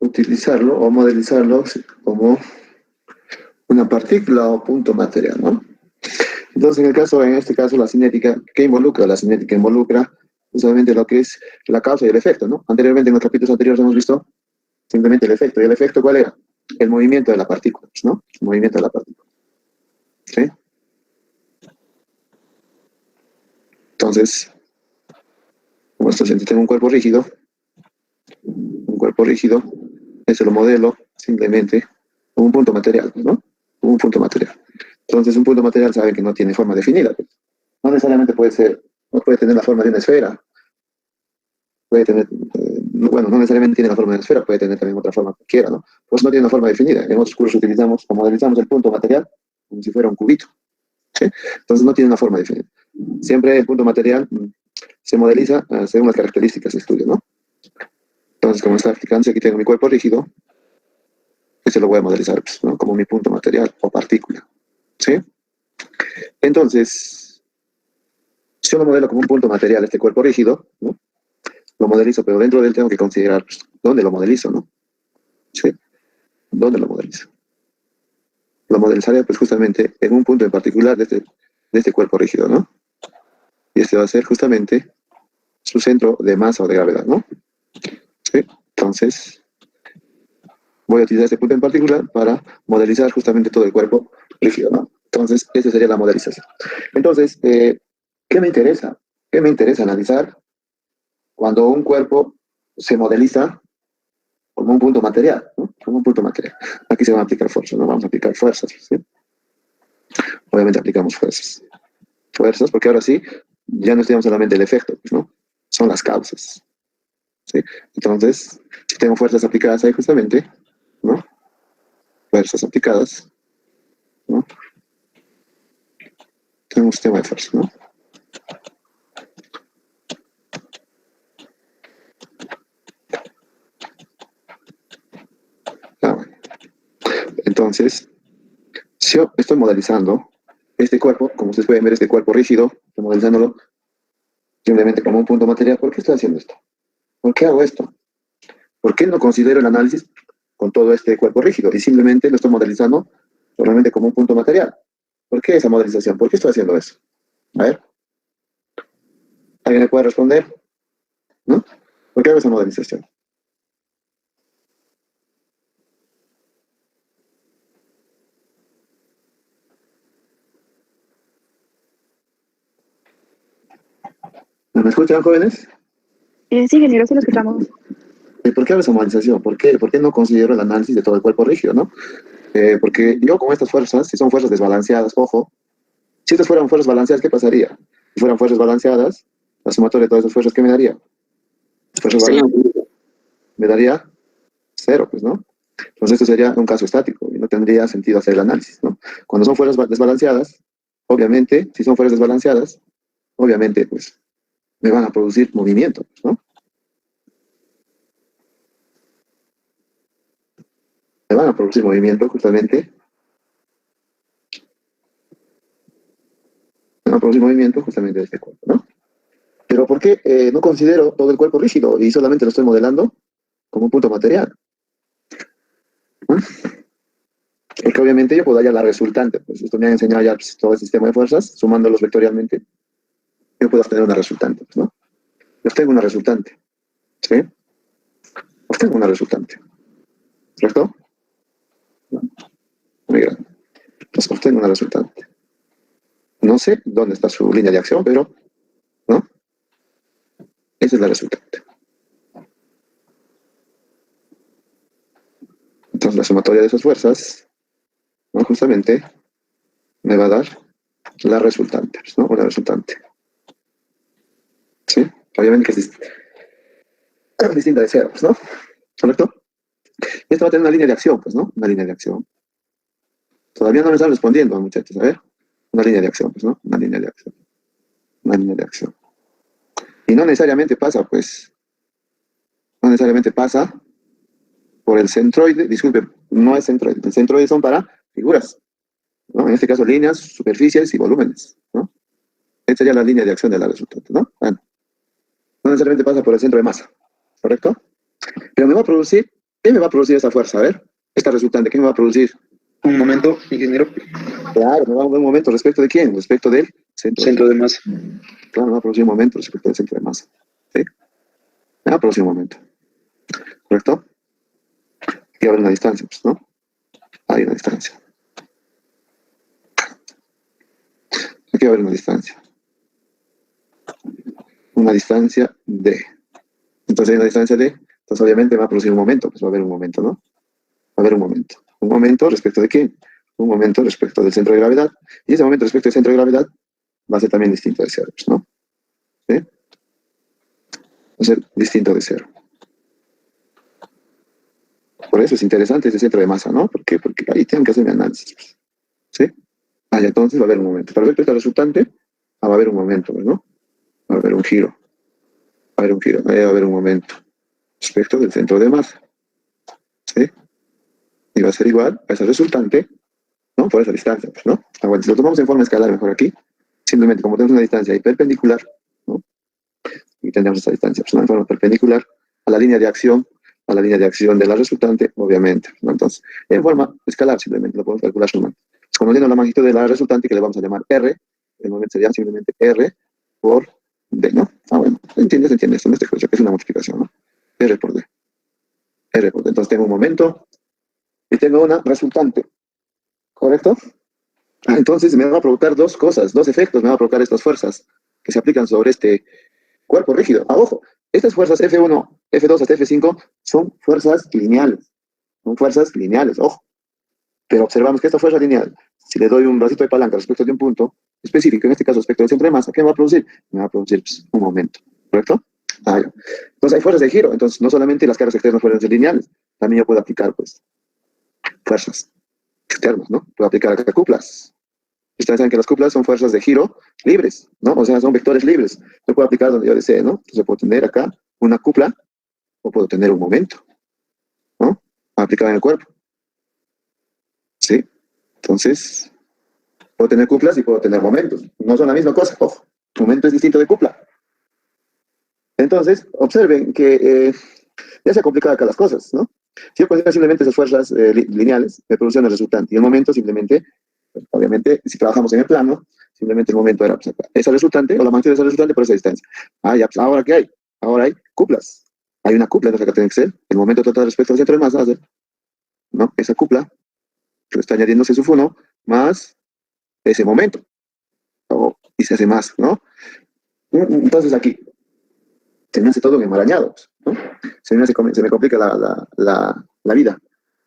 utilizarlo o modelizarlo como una partícula o punto material, ¿no? Entonces, en este caso, la cinética, ¿qué involucra? La cinética involucra justamente lo que es la causa y el efecto, ¿no? Anteriormente, en los capítulos anteriores hemos visto simplemente el efecto. ¿Y el efecto cuál era? El movimiento de la partícula, ¿no? El movimiento de la partícula. ¿Sí? Entonces, como esto si tengo un cuerpo rígido, eso lo modelo simplemente como un punto material, ¿no? Como un punto material. Entonces, un punto material sabe que no tiene forma definida. Pues. No necesariamente puede ser, no puede tener la forma de una esfera, puede tener, bueno, no necesariamente tiene la forma de una esfera, puede tener también otra forma cualquiera, ¿no? Pues no tiene una forma definida. En otros cursos utilizamos o modelizamos el punto material como si fuera un cubito, ¿sí? Entonces no tiene una forma definida. Siempre el punto material se modeliza según las características de estudio, ¿no? Entonces, como está explicando, aquí tengo mi cuerpo rígido, ese lo voy a modelizar, pues, ¿no? Como mi punto material o partícula, ¿sí? Entonces, si yo lo modelo como un punto material, este cuerpo rígido, ¿no? Lo modelizo, pero dentro de él tengo que considerar pues, dónde lo modelizo, ¿no? ¿Sí? ¿Dónde lo modelizo? Lo modelizaría pues justamente en un punto en particular de este cuerpo rígido, ¿no? Y este va a ser justamente su centro de masa o de gravedad, ¿no? ¿Sí? Entonces, voy a utilizar este punto en particular para modelizar justamente todo el cuerpo rígido, ¿no? Entonces, esa sería la modelización. Entonces, ¿qué me interesa? ¿Qué me interesa analizar cuando un cuerpo se modeliza como un punto material, ¿no? Como un punto material. Aquí se van a aplicar fuerzas, ¿no? Vamos a aplicar fuerzas, ¿sí? Obviamente aplicamos fuerzas. Fuerzas, porque ahora sí, ya no estudiamos solamente el efecto, pues, ¿no? Son las causas, ¿sí? Entonces, si tengo fuerzas aplicadas ahí justamente, ¿no? Fuerzas aplicadas, ¿no? Tengo un sistema de fuerzas, ¿no? Ah, bueno. Entonces, si yo estoy modelizando este cuerpo, como ustedes pueden ver, este cuerpo rígido, estoy modelizándolo simplemente como un punto material, ¿por qué estoy haciendo esto? ¿Por qué hago esto? ¿Por qué no considero el análisis con todo este cuerpo rígido y simplemente lo estoy modelizando solamente como un punto material? ¿Por qué esa modelización? ¿Por qué estoy haciendo eso? A ver, ¿alguien me puede responder? ¿No? ¿Por qué hago esa modelización? ¿No me escuchan, jóvenes? Sí, ingeniero, sí lo escuchamos. ¿Y por qué hago esa modelización? ¿Por qué no considero el análisis de todo el cuerpo rígido, no? Porque yo con estas fuerzas, si son fuerzas desbalanceadas, ojo, si estas fueran fuerzas balanceadas, ¿qué pasaría? Si fueran fuerzas balanceadas, la sumatoria de todas esas fuerzas, ¿qué me daría? Fuerzas balanceadas me daría cero, pues, ¿no? Entonces esto sería un caso estático y no tendría sentido hacer el análisis, ¿no? Cuando son fuerzas desbalanceadas, obviamente, si son fuerzas desbalanceadas, obviamente, pues, me van a producir movimiento, ¿no? Me van a producir movimiento justamente, me van a producir movimiento justamente de este cuerpo, ¿no? Pero ¿por qué no considero todo el cuerpo rígido y solamente lo estoy modelando como un punto material? ¿No? Porque obviamente yo puedo hallar la resultante, pues esto me ha enseñado ya pues, todo el sistema de fuerzas, sumándolos vectorialmente, yo puedo obtener una resultante, pues, ¿no? Yo obtengo una resultante, ¿sí? Obtengo una resultante, ¿cierto? ¿No? Muy grande. Entonces obtengo una resultante. No sé dónde está su línea de acción, pero, ¿no? Esa es la resultante. Entonces la sumatoria de esas fuerzas, ¿no? Justamente me va a dar la resultante, ¿no? Una resultante. ¿Sí? Obviamente que es distinta de cero, ¿no? ¿Correcto? Y esto va a tener una línea de acción, pues, ¿no? Una línea de acción. Todavía no me están respondiendo, muchachos, a ver. Una línea de acción, pues, ¿no? Una línea de acción. Una línea de acción. Y no necesariamente pasa, pues, no necesariamente pasa por el centroide, disculpe, no es centroide. El centroide son para figuras, ¿no? En este caso, líneas, superficies y volúmenes, ¿no? Esta sería la línea de acción de la resultante, ¿no? Bueno, no necesariamente pasa por el centro de masa, ¿correcto? Pero me va a producir ¿Qué me va a producir esta fuerza? A ver, esta resultante, ¿qué me va a producir? Un momento, ingeniero. Claro, me va a dar un momento respecto de quién, respecto del centro. Centro de masa. Claro, me va a producir un momento respecto del centro de masa. ¿Sí? Me va a producir un momento. ¿Correcto? Aquí va a haber una distancia, pues, ¿no? Hay una distancia. Aquí va a haber una distancia. Una distancia D. Entonces hay una distancia D. Entonces obviamente va a producir un momento. Pues va a haber un momento, ¿no? Va a haber un momento. ¿Un momento respecto de quién? Un momento respecto del centro de gravedad. Y ese momento respecto del centro de gravedad va a ser también distinto de cero, pues, ¿no? ¿Sí? Va a ser distinto de cero. Por eso es interesante ese centro de masa, ¿no? ¿Por qué? Porque ahí tienen que hacer mi análisis, pues. ¿Sí? Ah, ya, entonces va a haber un momento. Para ver esta resultante, va a haber un momento, ¿no? Va a haber un giro. Va a haber un giro. Ahí va a haber un momento respecto del centro de masa. ¿Sí? Y va a ser igual a esa resultante, ¿no? Por esa distancia, pues, ¿no? Ah, bueno, si lo tomamos en forma escalar mejor aquí, simplemente como tenemos una distancia hiperpendicular, ¿no? Y tendríamos esta distancia, pues, ¿no? En forma perpendicular a la línea de acción, de la resultante, obviamente, ¿no? Entonces, en forma escalar simplemente lo podemos calcular sumando. Conociendo la magnitud de la resultante, que le vamos a llamar R, el momento sería simplemente R por D, ¿no? Ah, bueno, ¿entiendes? Esto no es que es una multiplicación, ¿no? R por D. R por D. Entonces tengo un momento y tengo una resultante, ¿correcto? Ah, entonces me va a provocar dos cosas, dos efectos, me va a provocar estas fuerzas que se aplican sobre este cuerpo rígido. Ah, ojo, estas fuerzas F1, F2 hasta F5 son fuerzas lineales, ojo. Pero observamos que esta fuerza lineal, si le doy un bracito de palanca respecto de un punto específico, en este caso respecto del centro de masa, ¿qué me va a producir? Me va a producir pues, un momento, ¿correcto? Ah, ya. Entonces hay fuerzas de giro, entonces no solamente las cargas externas pueden ser lineales, también yo puedo aplicar pues fuerzas externas, ¿no? Puedo aplicar acá cuplas. Ustedes saben que las cuplas son fuerzas de giro libres, ¿no? O sea, son vectores libres. Yo puedo aplicar donde yo desee, ¿no? Entonces puedo tener acá una cupla o puedo tener un momento, ¿no? Aplicado en el cuerpo, ¿sí? Entonces, puedo tener cuplas y puedo tener momentos. No son la misma cosa, ojo. Momento es distinto de cupla. Entonces, observen que ya se complican acá las cosas, ¿no? Si yo considero simplemente esas fuerzas lineales, me producen el resultante. Y el momento simplemente, pues, obviamente, si trabajamos en el plano, simplemente el momento era pues, esa resultante o la magnitud de esa resultante por esa distancia. Ah, ya, pues, ¿ahora qué hay? Ahora hay cuplas. Hay una cupla, entonces acá tiene que ser el momento total respecto al centro de masa, ¿no? Esa cupla, que está añadiéndose su F1, más ese momento. Y se hace más, ¿no? Entonces aquí se me hace todo enmarañado, ¿no? Se me complica la vida.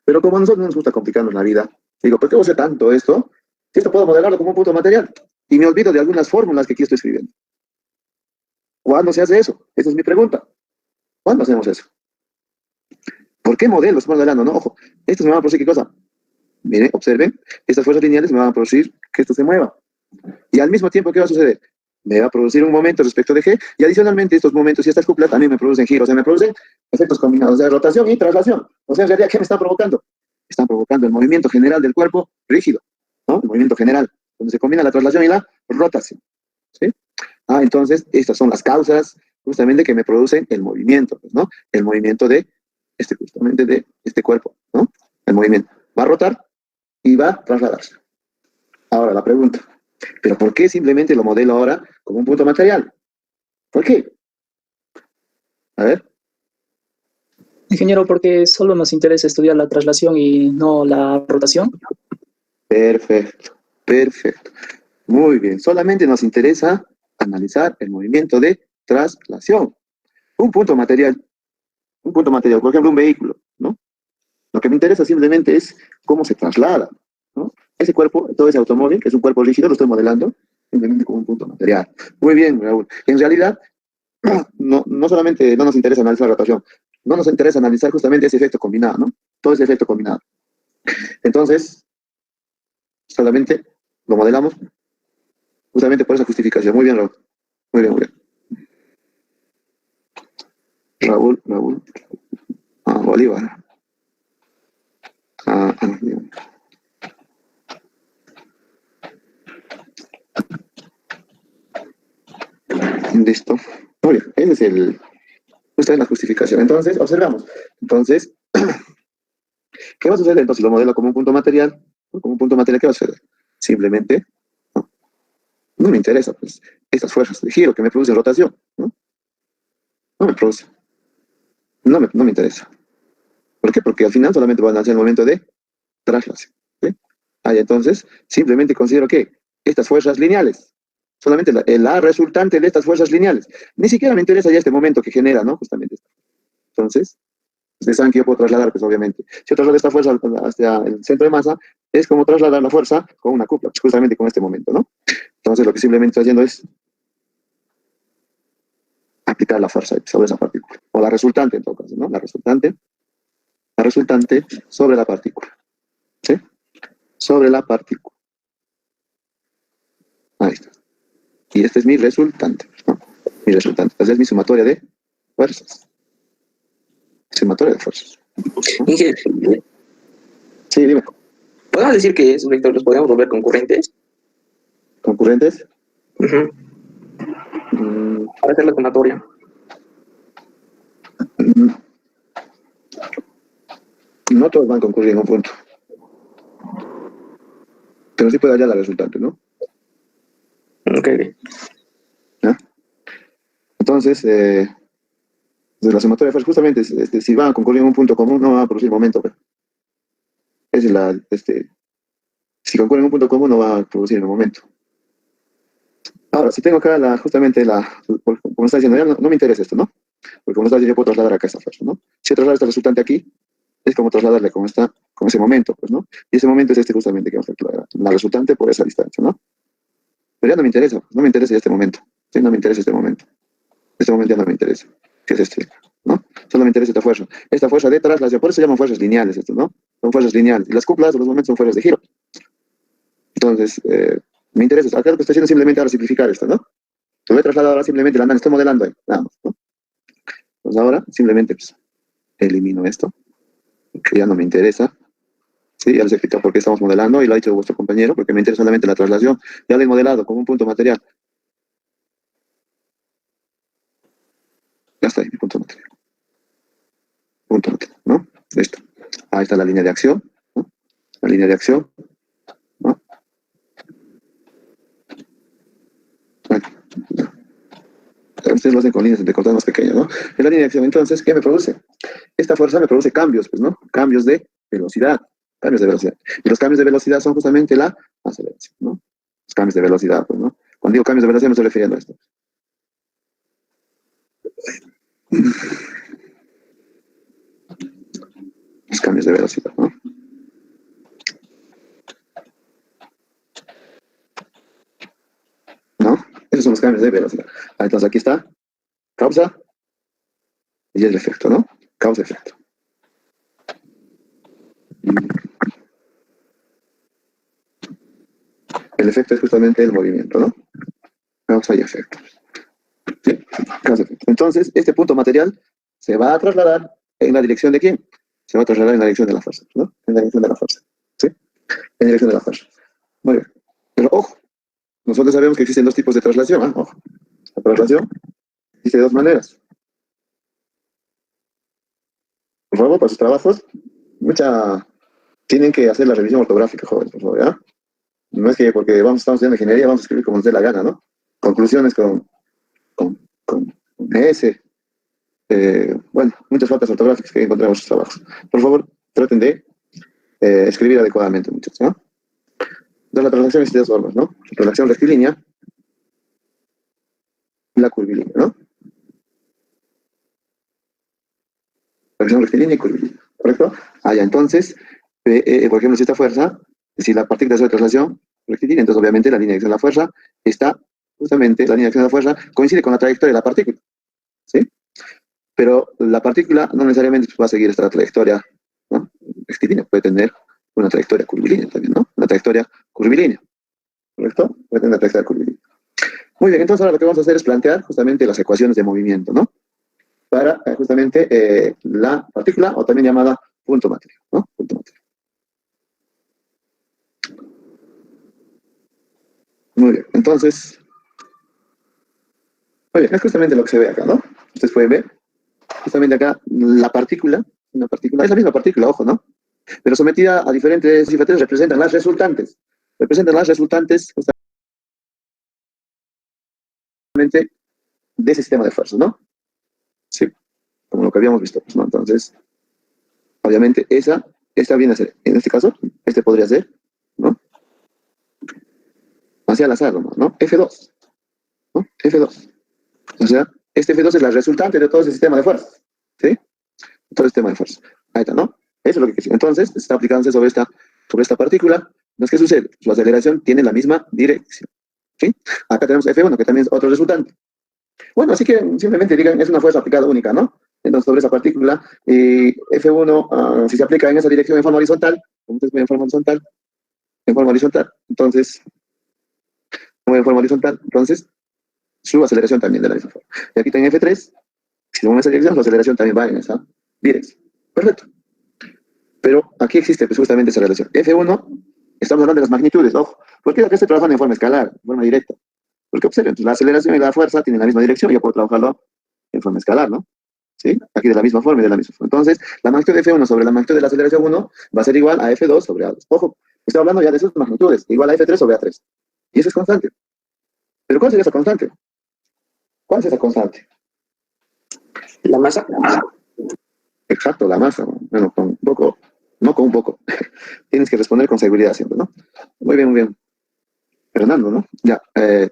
Pero como a nosotros no nos gusta complicarnos la vida, digo, ¿por qué voy a hacer tanto esto? Si esto puedo modelarlo como un punto material. Y me olvido de algunas fórmulas que aquí estoy escribiendo. ¿Cuándo se hace eso? Esa es mi pregunta. ¿Cuándo hacemos eso? ¿Por qué modelos estamos modelando? No, ojo, esto me va a producir qué cosa. Miren, observen, estas fuerzas lineales me van a producir que esto se mueva. Y al mismo tiempo, ¿qué va a suceder? Me va a producir un momento respecto de G, y adicionalmente estos momentos y estas cuplas también me producen giros, o sea, me producen efectos combinados de rotación y traslación. O sea, en realidad, ¿qué me están provocando? Están provocando el movimiento general del cuerpo rígido, ¿no? El movimiento general, donde se combina la traslación y la rotación, ¿sí? Ah, entonces, estas son las causas justamente que me producen el movimiento, pues, ¿no? El movimiento de justamente de este cuerpo, ¿no? El movimiento va a rotar y va a trasladarse. Ahora, la pregunta, ¿pero por qué simplemente lo modelo ahora como un punto material? ¿Por qué? A ver. Ingeniero, porque solo nos interesa estudiar la traslación y no la rotación. Perfecto, perfecto. Muy bien, solamente nos interesa analizar el movimiento de traslación. Un punto material, por ejemplo, un vehículo, ¿no? Lo que me interesa simplemente es cómo se traslada, ¿no? Ese cuerpo, todo ese automóvil, que es un cuerpo rígido, lo estoy modelando simplemente como un punto material. Muy bien, Raúl. En realidad, no solamente no nos interesa analizar la rotación, no nos interesa analizar justamente ese efecto combinado, ¿no? Todo ese efecto combinado. Entonces, solamente lo modelamos justamente por esa justificación. Muy bien, Raúl. Muy bien, muy bien. Raúl. Ah, Bolívar. Bien. Listo. Muy bien, ese es esta es la justificación. Entonces, observamos. Entonces, ¿Qué va a suceder entonces? Lo modelo como un punto material, ¿no? Como un punto material, ¿qué va a suceder? Simplemente, no, no me interesa, pues, estas fuerzas de giro que me producen rotación, ¿no? No me produce, no me interesa. ¿Por qué? Porque al final solamente van a hacer el momento de traslación, ¿sí? Entonces, simplemente considero que estas fuerzas lineales, solamente la resultante de estas fuerzas lineales, ni siquiera me interesa ya este momento que genera, ¿no? Justamente esto. Entonces, ustedes saben que yo puedo trasladar, pues obviamente. Si yo traslado esta fuerza hacia el centro de masa, es como trasladar la fuerza con una cupla, pues, justamente con este momento, ¿no? Entonces, lo que simplemente estoy haciendo es aplicar la fuerza sobre esa partícula, o la resultante en todo caso, ¿no? La resultante sobre la partícula, ¿sí? Sobre la partícula. Ahí está. Y este es mi resultante, ¿no? Mi resultante. Entonces es mi sumatoria de fuerzas. Sumatoria de fuerzas. Inge, Sí, dime. ¿podemos decir que esos vectores los podemos volver concurrentes? ¿Concurrentes? Ujú. Mm, Para hacer la sumatoria. no todos van a concurrir en un punto. Pero sí puede hallar la resultante, ¿no? Ok. ¿Ya? Entonces, la sumatoria de fuerzas, justamente, si van a concurrir en un punto común, no van a producir momento. Pero esa es si concurren en un punto común, no va a producir el momento. Ahora, si tengo acá justamente como está diciendo, ya no me interesa esto, ¿no? Porque como está diciendo, yo puedo trasladar acá esta fuerza, ¿no? Si yo traslado esta resultante aquí, es como trasladarle con ese momento, pues, ¿no? Y ese momento es justamente que va a ser la resultante por esa distancia, ¿no? Pero ya no me interesa, no me interesa este momento. Sí, no me interesa este momento. Este momento ya no me interesa, que es este, ¿no? Solo me interesa esta fuerza. Esta fuerza de traslación, por eso se llaman fuerzas lineales esto, ¿no? Son fuerzas lineales. Y las cuplas, los momentos son fuerzas de giro. Entonces, me interesa. Acá lo que estoy haciendo es simplemente ahora simplificar esto, ¿no? Lo voy a trasladar ahora simplemente, la estoy modelando ahí, nada más, ¿no? Entonces ahora simplemente pues, elimino esto, que ya no me interesa. Sí, ya les he explicado por qué estamos modelando y lo ha dicho vuestro compañero, porque me interesa solamente la traslación. Ya lo he modelado como un punto material. Ya está ahí, mi punto material. Punto material, ¿no? Listo. Ahí está la línea de acción, ¿no? La línea de acción, ¿no? Bueno, ustedes lo hacen con líneas de cortadas más pequeñas, ¿no? En la línea de acción, entonces, ¿qué me produce? Esta fuerza me produce cambios, pues, ¿no? Cambios de velocidad. Cambios de velocidad. Y los cambios de velocidad son justamente la aceleración, ¿no? Los cambios de velocidad, pues, ¿no? Cuando digo cambios de velocidad me estoy refiriendo a esto. Los cambios de velocidad, ¿no? ¿No? Esos son los cambios de velocidad. Entonces aquí está causa y el efecto, ¿no? Causa-efecto. El efecto es justamente el movimiento, ¿no? Causa y efecto. ¿Sí? Causa-efecto. Entonces, este punto material se va a trasladar en la dirección de quién? Se va a trasladar en la dirección de la fuerza, ¿no? En la dirección de la fuerza. ¿Sí? En dirección de la fuerza. Muy bien. Pero ojo, nosotros sabemos que existen dos tipos de traslación, ¿eh? Ojo. La traslación existe de dos maneras. Por favor, para sus trabajos, tienen que hacer la revisión ortográfica, jóvenes, por favor, ¿ya? No es que porque estamos estudiando ingeniería, vamos a escribir como nos dé la gana, ¿no? Conclusiones con S. Bueno, muchas faltas ortográficas que encontramos en sus trabajos. Por favor, traten de escribir adecuadamente, muchachos, ¿no? Entonces, la traslación existe de dos formas, ¿no? La traslación rectilínea y la curvilínea, ¿no? Traslación rectilínea y curvilínea, ¿correcto? Ya, entonces, por ejemplo, si esta fuerza, si la partícula es de traslación rectilínea, entonces obviamente la línea de acción de la fuerza está, justamente, la línea de acción de la fuerza coincide con la trayectoria de la partícula, ¿sí? Pero la partícula no necesariamente va a seguir esta trayectoria, ¿no? Rectilínea, puede tener una trayectoria curvilínea también, ¿no? Una trayectoria curvilínea, ¿correcto? Puede tener una trayectoria curvilínea. Muy bien, entonces ahora lo que vamos a hacer es plantear justamente las ecuaciones de movimiento, ¿no? Para justamente la partícula, o también llamada punto material, ¿no? Punto material. Muy bien, entonces, muy bien, es justamente lo que se ve acá, ¿no? Ustedes pueden ver, justamente acá, la partícula, una partícula, es la misma partícula, ojo, ¿no? Pero sometida a diferentes cifras, representan las resultantes. Representan las resultantes justamente de ese sistema de fuerzas, ¿no? Sí, como lo que habíamos visto, pues, ¿no? Entonces, obviamente, esta viene a ser, en este caso, este podría ser, ¿no? Hacia al azar, ¿no? F2, ¿no? F2. O sea, este F2 es la resultante de todo ese sistema de fuerzas, ¿sí? Todo el sistema de fuerzas. Ahí está, ¿no? Eso es lo que quiere. Entonces, está aplicándose sobre esta partícula. Entonces, ¿qué sucede? Su aceleración tiene la misma dirección, ¿sí? Acá tenemos F1, que también es otro resultante. Bueno, así que simplemente digan, es una fuerza aplicada única, ¿no? Entonces, sobre esa partícula, F1, si se aplica en esa dirección en forma horizontal, como ustedes ven en forma horizontal, entonces, su aceleración también de la misma forma. Y aquí está en F3, si en esa dirección, su aceleración también va en esa dirección. Perfecto. Pero aquí existe pues, justamente esa relación. F1, estamos hablando de las magnitudes, ojo. ¿Por qué acá estoy trabajando en forma escalar, en forma directa? Porque observen, la aceleración y la fuerza tienen la misma dirección, yo puedo trabajarlo en forma escalar, ¿no? ¿Sí? Aquí de la misma forma y de la misma forma. Entonces, la magnitud de F1 sobre la magnitud de la aceleración 1 va a ser igual a F2 sobre A2. Ojo, estoy hablando ya de esas magnitudes, igual a F3 sobre A3. Y eso es constante. ¿Pero cuál sería esa constante? ¿Cuál es esa constante? La masa. Exacto, la masa. Bueno, con un poco, no con un poco. Tienes que responder con seguridad siempre, ¿no? Muy bien, muy bien. Fernando, ¿no? Ya,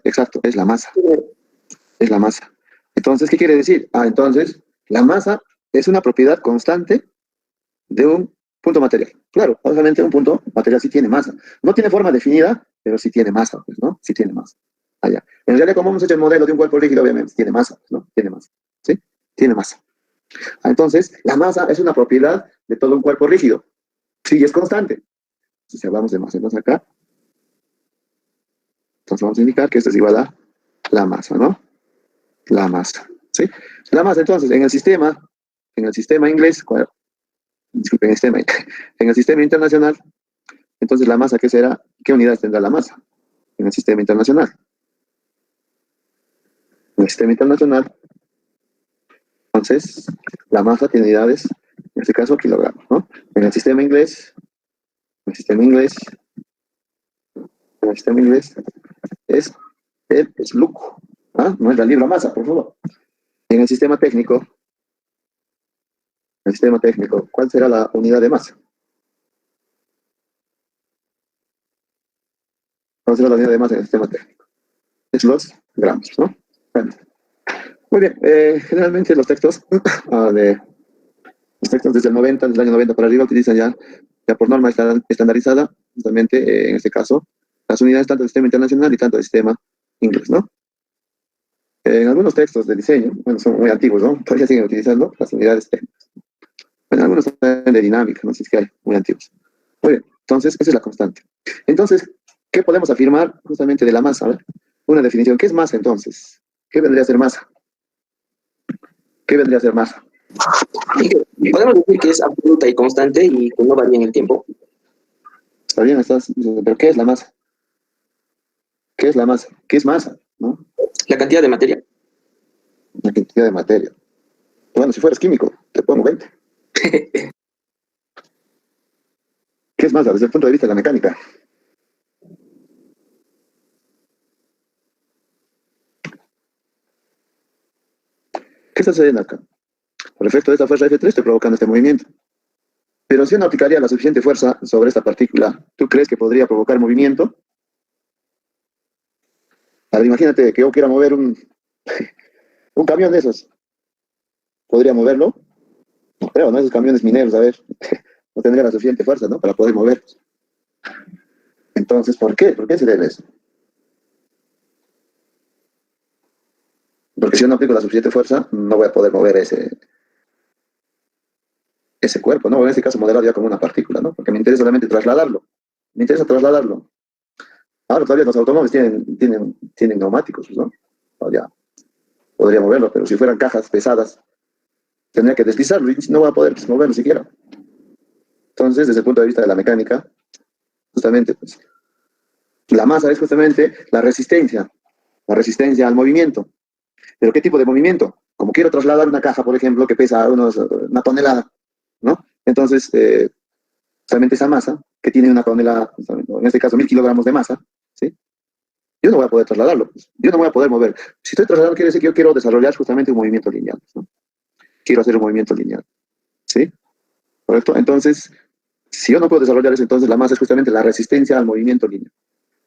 exacto, es la masa. Es la masa. Entonces, ¿qué quiere decir? Entonces, la masa es una propiedad constante de un punto material. Claro, obviamente un punto material sí tiene masa. No tiene forma definida, pero sí tiene masa, pues, ¿no? Sí tiene masa. Allá. En realidad, como hemos hecho el modelo de un cuerpo rígido, obviamente tiene masa, pues, ¿no? Tiene masa. ¿Sí? Tiene masa. Entonces, la masa es una propiedad de todo un cuerpo rígido. Sí, es constante. Si hablamos de masa, entonces acá, entonces vamos a indicar que esto es igual a la masa, ¿no? La masa, ¿sí? La masa, entonces, en el sistema inglés, disculpen, en el sistema internacional, entonces la masa, ¿qué será? ¿Qué unidades tendrá la masa? En el sistema internacional. En el sistema internacional, entonces, la masa tiene unidades, en este caso, kilogramos, ¿no? En el sistema inglés, en el sistema inglés, es el SLUC, no es la libra masa, por favor. En el sistema técnico, ¿cuál será la unidad de masa? ¿Cuál será la unidad de masa en el sistema técnico? Es los gramos, ¿no? Bueno, muy bien, generalmente los textos desde el 90, desde el año 90 para arriba, utilizan ya por norma estandarizada, justamente en este caso, las unidades tanto del sistema internacional y tanto del sistema inglés, ¿no? En algunos textos de diseño, bueno, son muy antiguos, ¿no? Todavía siguen utilizando las unidades técnicas. Bueno, algunos son de dinámica, no sé si hay muy antiguos. Muy bien, entonces, esa es la constante. Entonces, ¿qué podemos afirmar justamente de la masa? A ver, una definición. ¿Qué es masa entonces? ¿Qué vendría a ser masa? ¿Qué vendría a ser masa? Podemos decir que es absoluta y constante y que no varía en el tiempo. Está bien, pero ¿qué es la masa? ¿Qué es la masa? ¿Qué es masa? ¿No? La cantidad de materia. La cantidad de materia. Bueno, si fueras químico, te pongo 20. ¿Qué es masa desde el punto de vista de la mecánica? ¿Qué está sucediendo acá? Por efecto de esta fuerza F3 estoy provocando este movimiento. Pero si no aplicaría la suficiente fuerza sobre esta partícula, ¿tú crees que podría provocar movimiento? A ver, imagínate que yo quiera mover un camión de esos. ¿Podría moverlo? No creo, ¿no? Esos camiones mineros, a ver, no tendría la suficiente fuerza, ¿no? Para poder moverlos. Entonces, ¿por qué? ¿Por qué se debe eso? Porque si yo no aplico la suficiente fuerza, no voy a poder mover ese cuerpo, ¿no? En este caso, modelar ya como una partícula, ¿no? Porque me interesa solamente trasladarlo. Me interesa trasladarlo. Ahora todavía los automóviles tienen neumáticos, ¿no? Todavía podría moverlo, pero si fueran cajas pesadas, tendría que deslizarlo y no va a poder moverlo siquiera. Entonces, desde el punto de vista de la mecánica, justamente, pues, la masa es justamente la resistencia al movimiento. ¿Pero qué tipo de movimiento? Como quiero trasladar una caja, por ejemplo, que pesa una tonelada, ¿no? Entonces, justamente esa masa, que tiene una tonelada, en este caso 1000 kilogramos de masa, ¿sí? Yo no voy a poder trasladarlo, pues. Yo no voy a poder mover. Si estoy trasladando, quiere decir que yo quiero desarrollar justamente un movimiento lineal, ¿no? Quiero hacer un movimiento lineal, ¿sí? ¿Correcto? Entonces, si yo no puedo desarrollar eso, entonces la masa es justamente la resistencia al movimiento lineal.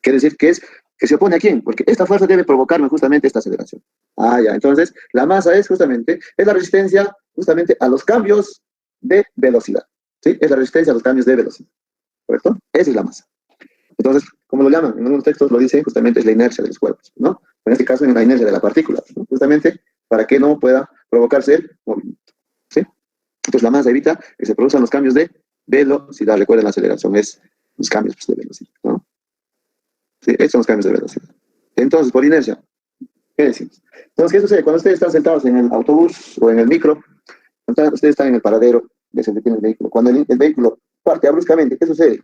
Quiere decir que es que se opone a quién, porque esta fuerza debe provocarme justamente esta aceleración. Ah, ya, entonces la masa es justamente, es la resistencia justamente a los cambios de velocidad, ¿sí? Es la resistencia a los cambios de velocidad, ¿correcto? Esa es la masa. Entonces, como lo llaman, en algunos textos lo dice, justamente es la inercia de los cuerpos, ¿no? En este caso es la inercia de la partícula, ¿no? Justamente para que no pueda provocarse el movimiento, ¿sí? Entonces la masa evita que se produzcan los cambios de velocidad. Recuerden, la aceleración es los cambios, pues, de velocidad, ¿no? Sí, esos son los cambios de velocidad. Entonces, por inercia, ¿qué decimos? Entonces, ¿qué sucede? Cuando ustedes están sentados en el autobús o en el micro, cuando ustedes están en el paradero, de ese que tiene el vehículo, cuando el vehículo parte bruscamente, ¿qué sucede?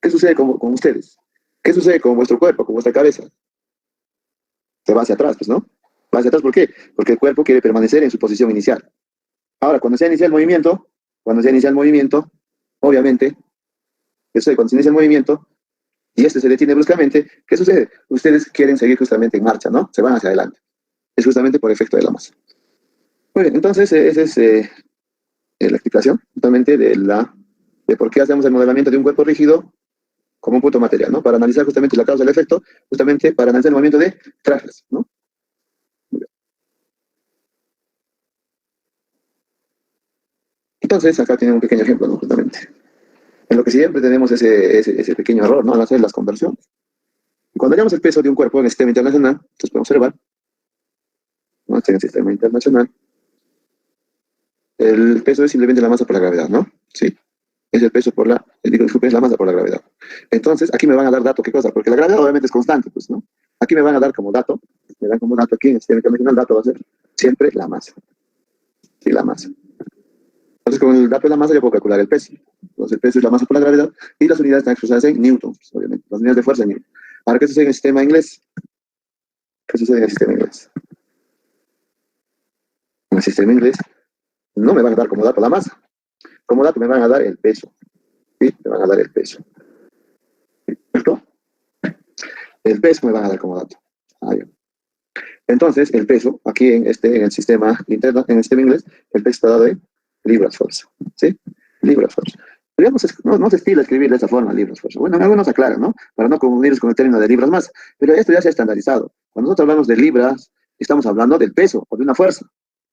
¿Qué sucede con ustedes? ¿Qué sucede con vuestro cuerpo, con vuestra cabeza? Se va hacia atrás, pues, ¿no? Va hacia atrás, ¿por qué? Porque el cuerpo quiere permanecer en su posición inicial. Ahora, cuando se inicia el movimiento, obviamente, ¿qué sucede? Cuando se inicia el movimiento y este se detiene bruscamente, ¿qué sucede? Ustedes quieren seguir justamente en marcha, ¿no? Se van hacia adelante. Es justamente por efecto de la masa. Muy bien, entonces esa es la explicación justamente de por qué hacemos el modelamiento de un cuerpo rígido como un punto material, ¿no? Para analizar justamente la causa del efecto, justamente para analizar el movimiento de trajes, ¿no? Entonces, acá tiene un pequeño ejemplo, ¿no? Justamente. En lo que siempre tenemos ese pequeño error, ¿no? Al hacer las conversiones. Y cuando hallamos el peso de un cuerpo en el sistema internacional, entonces podemos observar, ¿no? En el sistema internacional, el peso es simplemente la masa por la gravedad, ¿no? Sí. Es el peso por disculpe, es la masa por la gravedad. Entonces, aquí me van a dar dato, ¿qué cosa? Porque la gravedad obviamente es constante, pues, ¿no? Aquí me van a dar como dato, me dan como dato aquí en el sistema internacional, dato va a ser siempre la masa. Sí, la masa. Entonces, con el dato de la masa yo puedo calcular el peso. Entonces, el peso es la masa por la gravedad y las unidades están expresadas en newtons, pues, obviamente. Las unidades de fuerza en newton. Ahora, ¿qué sucede en el sistema inglés? ¿Qué sucede en el sistema inglés? En el sistema inglés no me van a dar como dato la masa. Como dato me van a dar el peso. ¿Sí? Me van a dar el peso. ¿Cierto? El peso me van a dar como dato. Ah, ya. Entonces, el peso, aquí en el sistema interno, en el sistema inglés, el peso está dado en libras fuerza. ¿Sí? Libras fuerza. Pero ya no se estila escribir de esa forma, libras fuerza. Bueno, algunos aclaran, ¿no? Para no confundirnos con el término de libras masa. Pero esto ya se ha estandarizado. Cuando nosotros hablamos de libras, estamos hablando del peso o de una fuerza.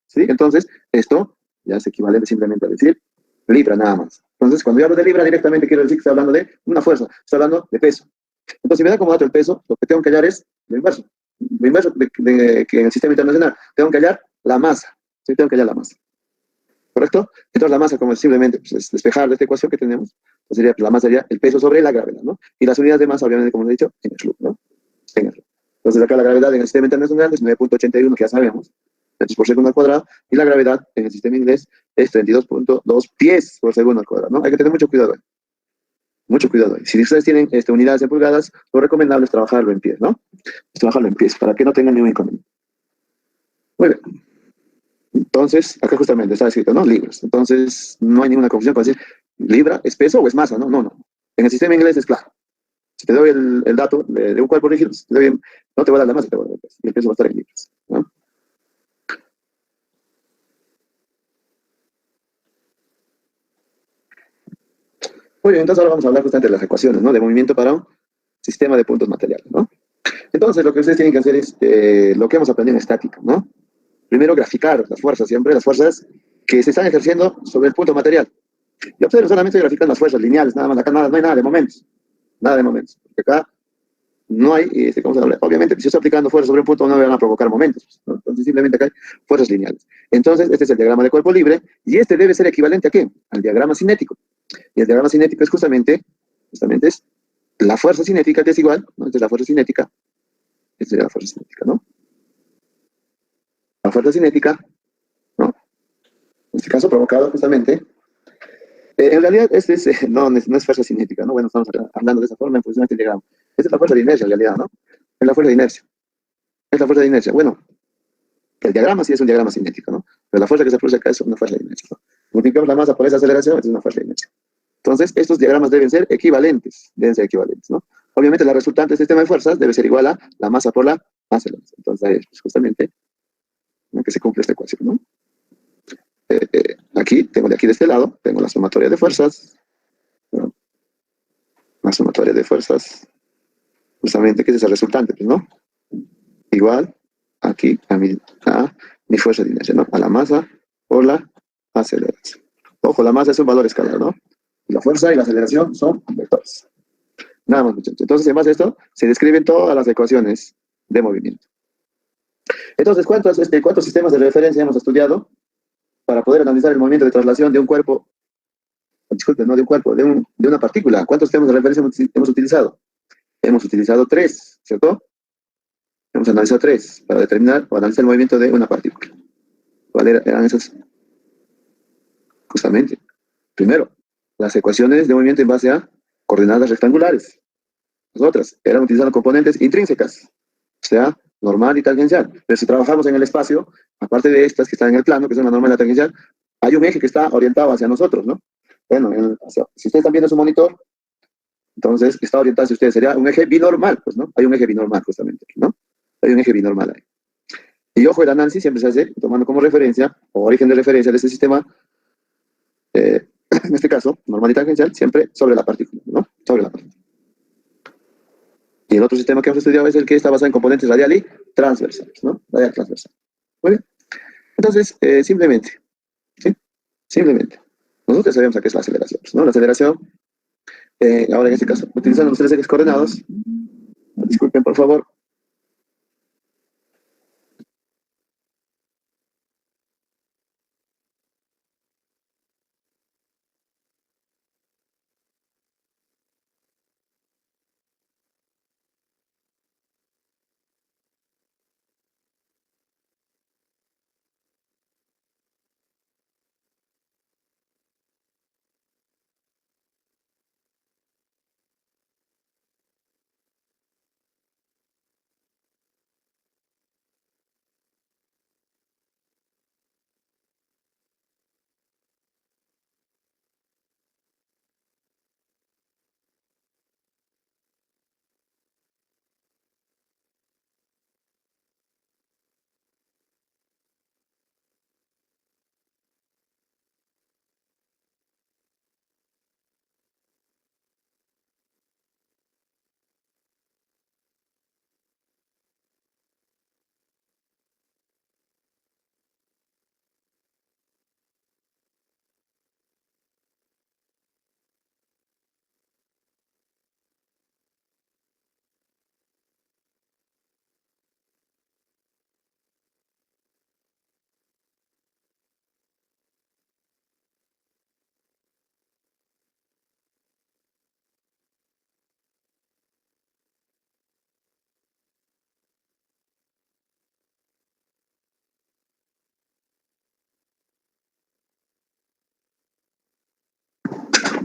¿Sí? Entonces, esto ya es equivalente simplemente a decir libra nada más. Entonces, cuando yo hablo de libra directamente, quiero decir que estoy hablando de una fuerza, estoy hablando de peso. Entonces, si me da como dato el peso, lo que tengo que hallar es lo inverso. Lo inverso que en el sistema internacional. Tengo que hallar la masa. Sí, tengo que hallar la masa. ¿Correcto? Entonces, la masa, como simplemente pues, es despejar de esta ecuación que tenemos, pues sería, la masa sería el peso sobre la gravedad, ¿no? Y las unidades de masa, obviamente, como les he dicho, en el ¿no? En el Entonces, acá la gravedad en el sistema internacional es 9.81, que ya sabemos, metros por segundo al cuadrado, y la gravedad en el sistema inglés es 32.2 pies por segundo al cuadrado, ¿no? Hay que tener mucho cuidado ahí. Mucho cuidado ahí. Si ustedes tienen unidades en pulgadas, lo recomendable es trabajarlo en pies, ¿no? Es trabajarlo en pies, para que no tengan ningún inconveniente. Muy bien. Entonces, acá justamente está escrito, ¿no? Libras. Entonces, no hay ninguna confusión con decir, libra es peso o es masa, ¿no? No, no. En el sistema inglés es claro. Si te doy el dato de un cuerpo rígido, no te voy a dar la masa, te voy a dar el peso. Y el peso va a estar en libras, ¿no? Muy bien, entonces ahora vamos a hablar justamente de las ecuaciones, ¿no? De movimiento para un sistema de puntos materiales, ¿no? Entonces, lo que ustedes tienen que hacer es lo que hemos aprendido en estática, ¿no? Primero, graficar las fuerzas, siempre las fuerzas que se están ejerciendo sobre el punto material. Y observen, solamente grafican las fuerzas lineales, nada más, acá nada, no hay nada de momentos. Nada de momentos. Porque acá no hay, ¿cómo se habla? Obviamente, si yo estoy aplicando fuerzas sobre un punto, no me van a provocar momentos, ¿no? Entonces, simplemente acá hay fuerzas lineales. Entonces, este es el diagrama de cuerpo libre, y este debe ser equivalente ¿a qué? Al diagrama cinético. Y el diagrama cinético es justamente es la fuerza cinética, que es igual, ¿no? Esta es la fuerza cinética. Esta sería la fuerza cinética, ¿no? La fuerza cinética, ¿no? En este caso, provocado justamente. En realidad, no es fuerza cinética, ¿no? Bueno, estamos hablando de esa forma en función del diagrama. Esta es la fuerza de inercia, en realidad, ¿no? Es la fuerza de inercia. Es la fuerza de inercia. Bueno, el diagrama sí es un diagrama cinético, ¿no? Pero la fuerza que se produce acá es una fuerza de inercia, ¿no? Multiplicamos la masa por esa aceleración, es una fuerza de inercia. Entonces, estos diagramas deben ser equivalentes, ¿no? Obviamente, la resultante del sistema de fuerzas debe ser igual a la masa por la aceleración. Entonces, ahí es justamente en que se cumple esta ecuación, ¿no? Aquí, tengo de aquí de este lado, tengo la sumatoria de fuerzas, ¿no? La sumatoria de fuerzas, justamente, ¿qué es esa resultante? Pues, ¿no? Igual, aquí, a mi fuerza de inercia, ¿no? A la masa por la aceleración. Ojo, la masa es un valor escalar, ¿no? Y la fuerza y la aceleración son vectores. Nada más, muchachos. Entonces, en base a esto, se describen todas las ecuaciones de movimiento. Entonces, ¿cuántos sistemas de referencia hemos estudiado para poder analizar el movimiento de traslación de un cuerpo? Disculpen, no de un cuerpo, de una partícula. ¿Cuántos sistemas de referencia hemos utilizado? Hemos utilizado 3, ¿cierto? Hemos analizado 3 para determinar o analizar el movimiento de una partícula. ¿Cuáles eran esas? Justamente. Primero, las ecuaciones de movimiento en base a coordenadas rectangulares. Las otras eran utilizando componentes intrínsecas, o sea, normal y tangencial. Pero si trabajamos en el espacio, aparte de estas que están en el plano, que son la normal y la tangencial, hay un eje que está orientado hacia nosotros, ¿no? Bueno, si ustedes están viendo su monitor, entonces está orientado hacia ustedes. Sería un eje binormal, pues, ¿no? Hay un eje binormal, justamente, ¿no? Hay un eje binormal ahí. Y ojo, el análisis siempre se hace tomando como referencia, o origen de referencia de este sistema, en este caso, normal y tangencial, siempre sobre la partícula, ¿no? Sobre la partícula. Y el otro sistema que hemos estudiado es el que está basado en componentes radial y transversales, ¿no? Radial transversal. Muy bien. Entonces, simplemente, ¿sí? Simplemente. Nosotros sabemos a qué es la aceleración, ¿no? La aceleración, ahora en este caso, utilizando los 3 ejes coordenados, disculpen por favor.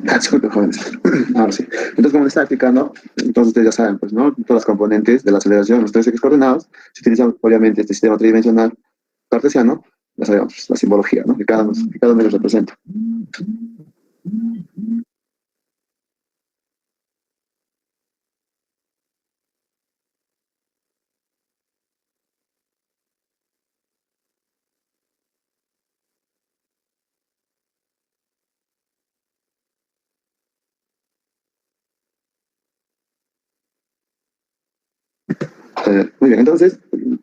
Disculpen, jóvenes. Ahora sí. Entonces, como les estaba explicando, entonces ustedes ya saben, pues, ¿no? Todas las componentes de la aceleración, los 3 ejes coordenados, se utilizan, obviamente, este sistema tridimensional cartesiano, ya sabemos, pues, la simbología, ¿no? Que cada uno los representa. Muy bien, entonces,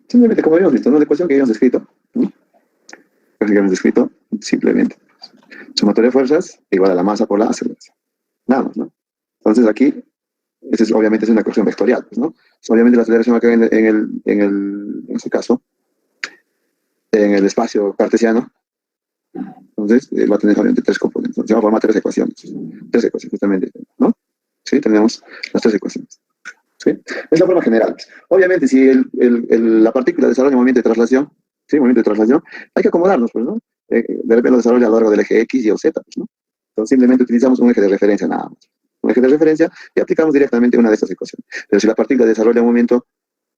simplemente como habíamos visto, ¿no? La ecuación que habíamos descrito, ¿no? Que habíamos descrito, simplemente, sumatoria de fuerzas igual a la masa por la aceleración. Nada más, ¿no? Entonces aquí, obviamente es una ecuación vectorial, pues, ¿no? Obviamente la aceleración acá en este caso, en el espacio cartesiano, entonces va a tener obviamente 3 componentes. Entonces va a formar 3 ecuaciones. 3 ecuaciones, justamente, ¿no? Sí, tenemos las 3 ecuaciones. ¿Sí? Es la forma general. Obviamente, si la partícula desarrolla un movimiento de traslación, ¿sí? Movimiento de traslación, hay que acomodarnos, pues, ¿no? De repente lo desarrolla a lo largo del eje X, Y o Z, pues, ¿no? Entonces simplemente utilizamos un eje de referencia nada más. Un eje de referencia y aplicamos directamente una de estas ecuaciones. Pero si la partícula desarrolla un movimiento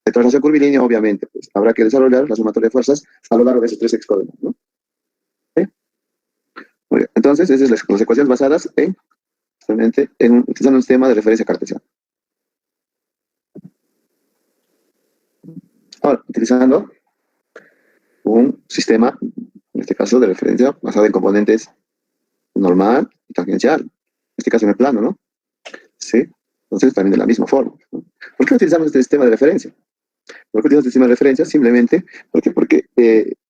de traslación curvilínea, obviamente, pues habrá que desarrollar la sumatoria de fuerzas a lo largo de esos 3 ejes coordenados, ¿no? ¿Sí? Muy bien. Entonces, esas son las ecuaciones basadas en, justamente, utilizando un sistema de referencia cartesiano. Ahora, utilizando un sistema, en este caso, de referencia basado en componentes normal y tangencial. En este caso en el plano, ¿no? Sí. Entonces, también de la misma forma, ¿no? ¿Por qué utilizamos este sistema de referencia? ¿Por qué utilizamos este sistema de referencia? Simplemente porque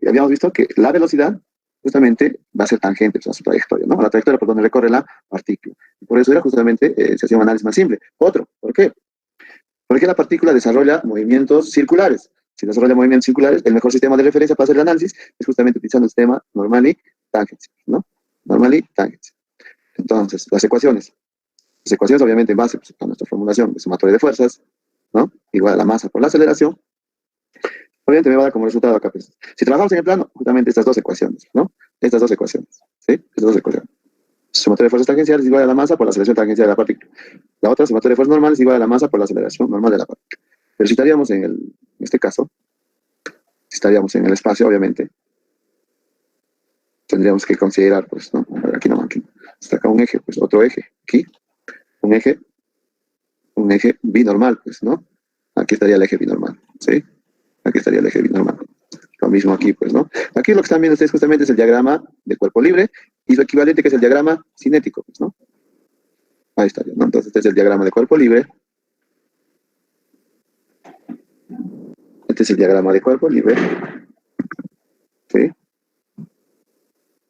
habíamos visto que la velocidad justamente va a ser tangente a su trayectoria, ¿no? A la trayectoria por donde recorre la partícula. Y por eso era justamente, se hacía un análisis más simple. Otro, ¿por qué? Porque la partícula desarrolla movimientos circulares. Si desarrolla movimientos circulares, el mejor sistema de referencia para hacer el análisis es justamente utilizando el sistema normal y tangencia, ¿no? Normal y tangencia. Entonces, las ecuaciones obviamente en base, pues, a nuestra formulación de sumatoria de fuerzas, ¿no? Igual a la masa por la aceleración, obviamente me va a dar como resultado acá, pues. Si trabajamos en el plano, justamente estas dos ecuaciones, ¿no? Estas dos ecuaciones, ¿sí? Estas dos ecuaciones. Sumatoria de fuerzas tangenciales es igual a la masa por la aceleración tangencial de la partícula. La otra, sumatoria de fuerzas normales es igual a la masa por la aceleración normal de la partícula. Pero si estaríamos en este caso, si estaríamos en el espacio, obviamente, tendríamos que considerar, pues, ¿no? Aquí no, aquí. Está acá un eje, pues, otro eje, aquí, un eje binormal, pues, ¿no? Aquí estaría el eje binormal, ¿sí? Aquí estaría el eje binormal. Lo mismo aquí, pues, ¿no? Aquí lo que están viendo ustedes justamente es el diagrama de cuerpo libre y su equivalente que es el diagrama cinético, pues, ¿no? Ahí estaría, ¿no? Entonces, este es el diagrama de cuerpo libre. Este es el diagrama de cuerpo libre. ¿Sí?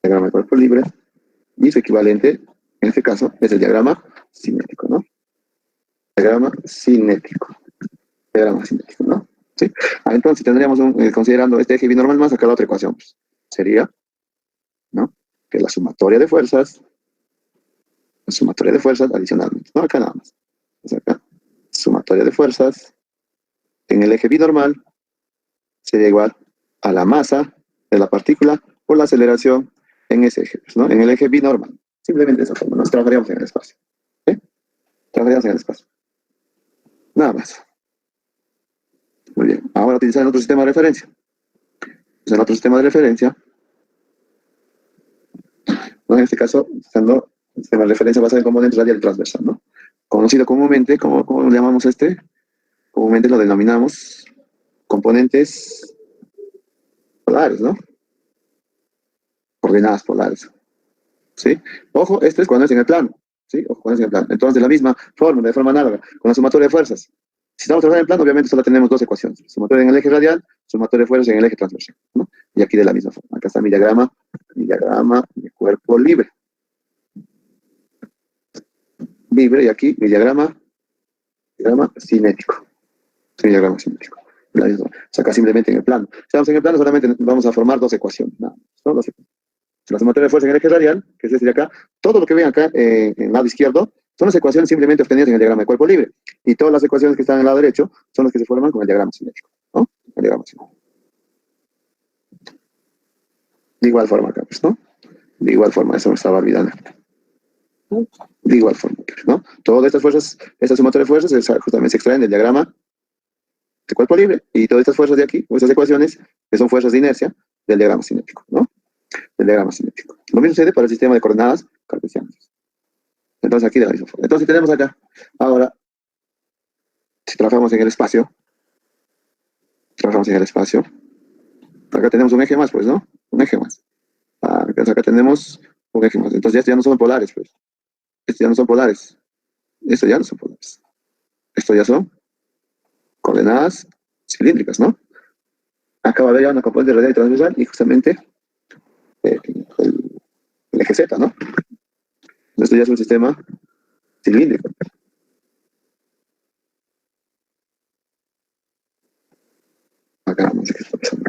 Diagrama de cuerpo libre. Y su equivalente, en este caso, es el diagrama cinético, ¿no? Diagrama cinético. Diagrama cinético, ¿no? ¿Sí? Entonces tendríamos, considerando este eje binormal más, acá la otra ecuación, pues, sería, ¿no? Que la sumatoria de fuerzas adicionalmente, ¿no? Acá nada más. Entonces acá, sumatoria de fuerzas en el eje binormal sería igual a la masa de la partícula por la aceleración en ese eje, pues, ¿no? En el eje binormal. Simplemente de esa forma, nos trabajaríamos en el espacio. ¿Sí? Trabajaríamos en el espacio. Nada más. Muy bien. Ahora utilizar otro sistema de referencia. En otro sistema de referencia, ¿no? En este caso, usando el sistema de referencia basado en componentes radial y transversal, ¿no? Conocido comúnmente, ¿cómo le llamamos a este? Comúnmente lo denominamos componentes polares, ¿no? Coordenadas polares. ¿Sí? Ojo, esto es cuando es en el plano. ¿Sí? Ojo, cuando es en el plano. Entonces, de la misma forma, de forma análoga, con la sumatoria de fuerzas. Si estamos trabajando en el plano, obviamente solo tenemos dos ecuaciones. Sumatoria en el eje radial, sumatoria de fuerzas en el eje transversal, ¿no? Y aquí de la misma forma. Acá está mi diagrama de cuerpo libre. Libre, y aquí mi diagrama cinético. Sí, diagrama cinético. O sea, acá simplemente en el plano. Si estamos en el plano, solamente vamos a formar dos ecuaciones. Nada más, ¿no? Dos ecuaciones. La sumatoria de fuerza en el eje radial, que es este de acá, todo lo que ven acá en el lado izquierdo son las ecuaciones simplemente obtenidas en el diagrama de cuerpo libre. Y todas las ecuaciones que están en el lado derecho son las que se forman con el diagrama cinético, ¿no? El diagrama cinético. De igual forma acá, pues, ¿no? De igual forma, eso me estaba olvidando. De igual forma, ¿no? Todas estas fuerzas, esta sumatoria de fuerzas justamente se extraen del diagrama de cuerpo libre y todas estas fuerzas de aquí, o estas ecuaciones, que son fuerzas de inercia, del diagrama cinético, ¿no? Del diagrama cinético. Lo mismo sucede para el sistema de coordenadas cartesianas. Entonces aquí de la misma forma. Entonces tenemos acá, ahora, si trabajamos en el espacio, acá tenemos un eje más, pues, ¿no? Un eje más. Acá tenemos un eje más. Entonces estos ya no son polares, pues. Estos ya no son polares. Estos ya no son polares. Estos ya son coordenadas cilíndricas, ¿no? Acá va a haber ya una componente radial y transversal y justamente el eje Z, ¿no? Esto ya es un sistema cilíndrico. Acá no sé qué está pasando.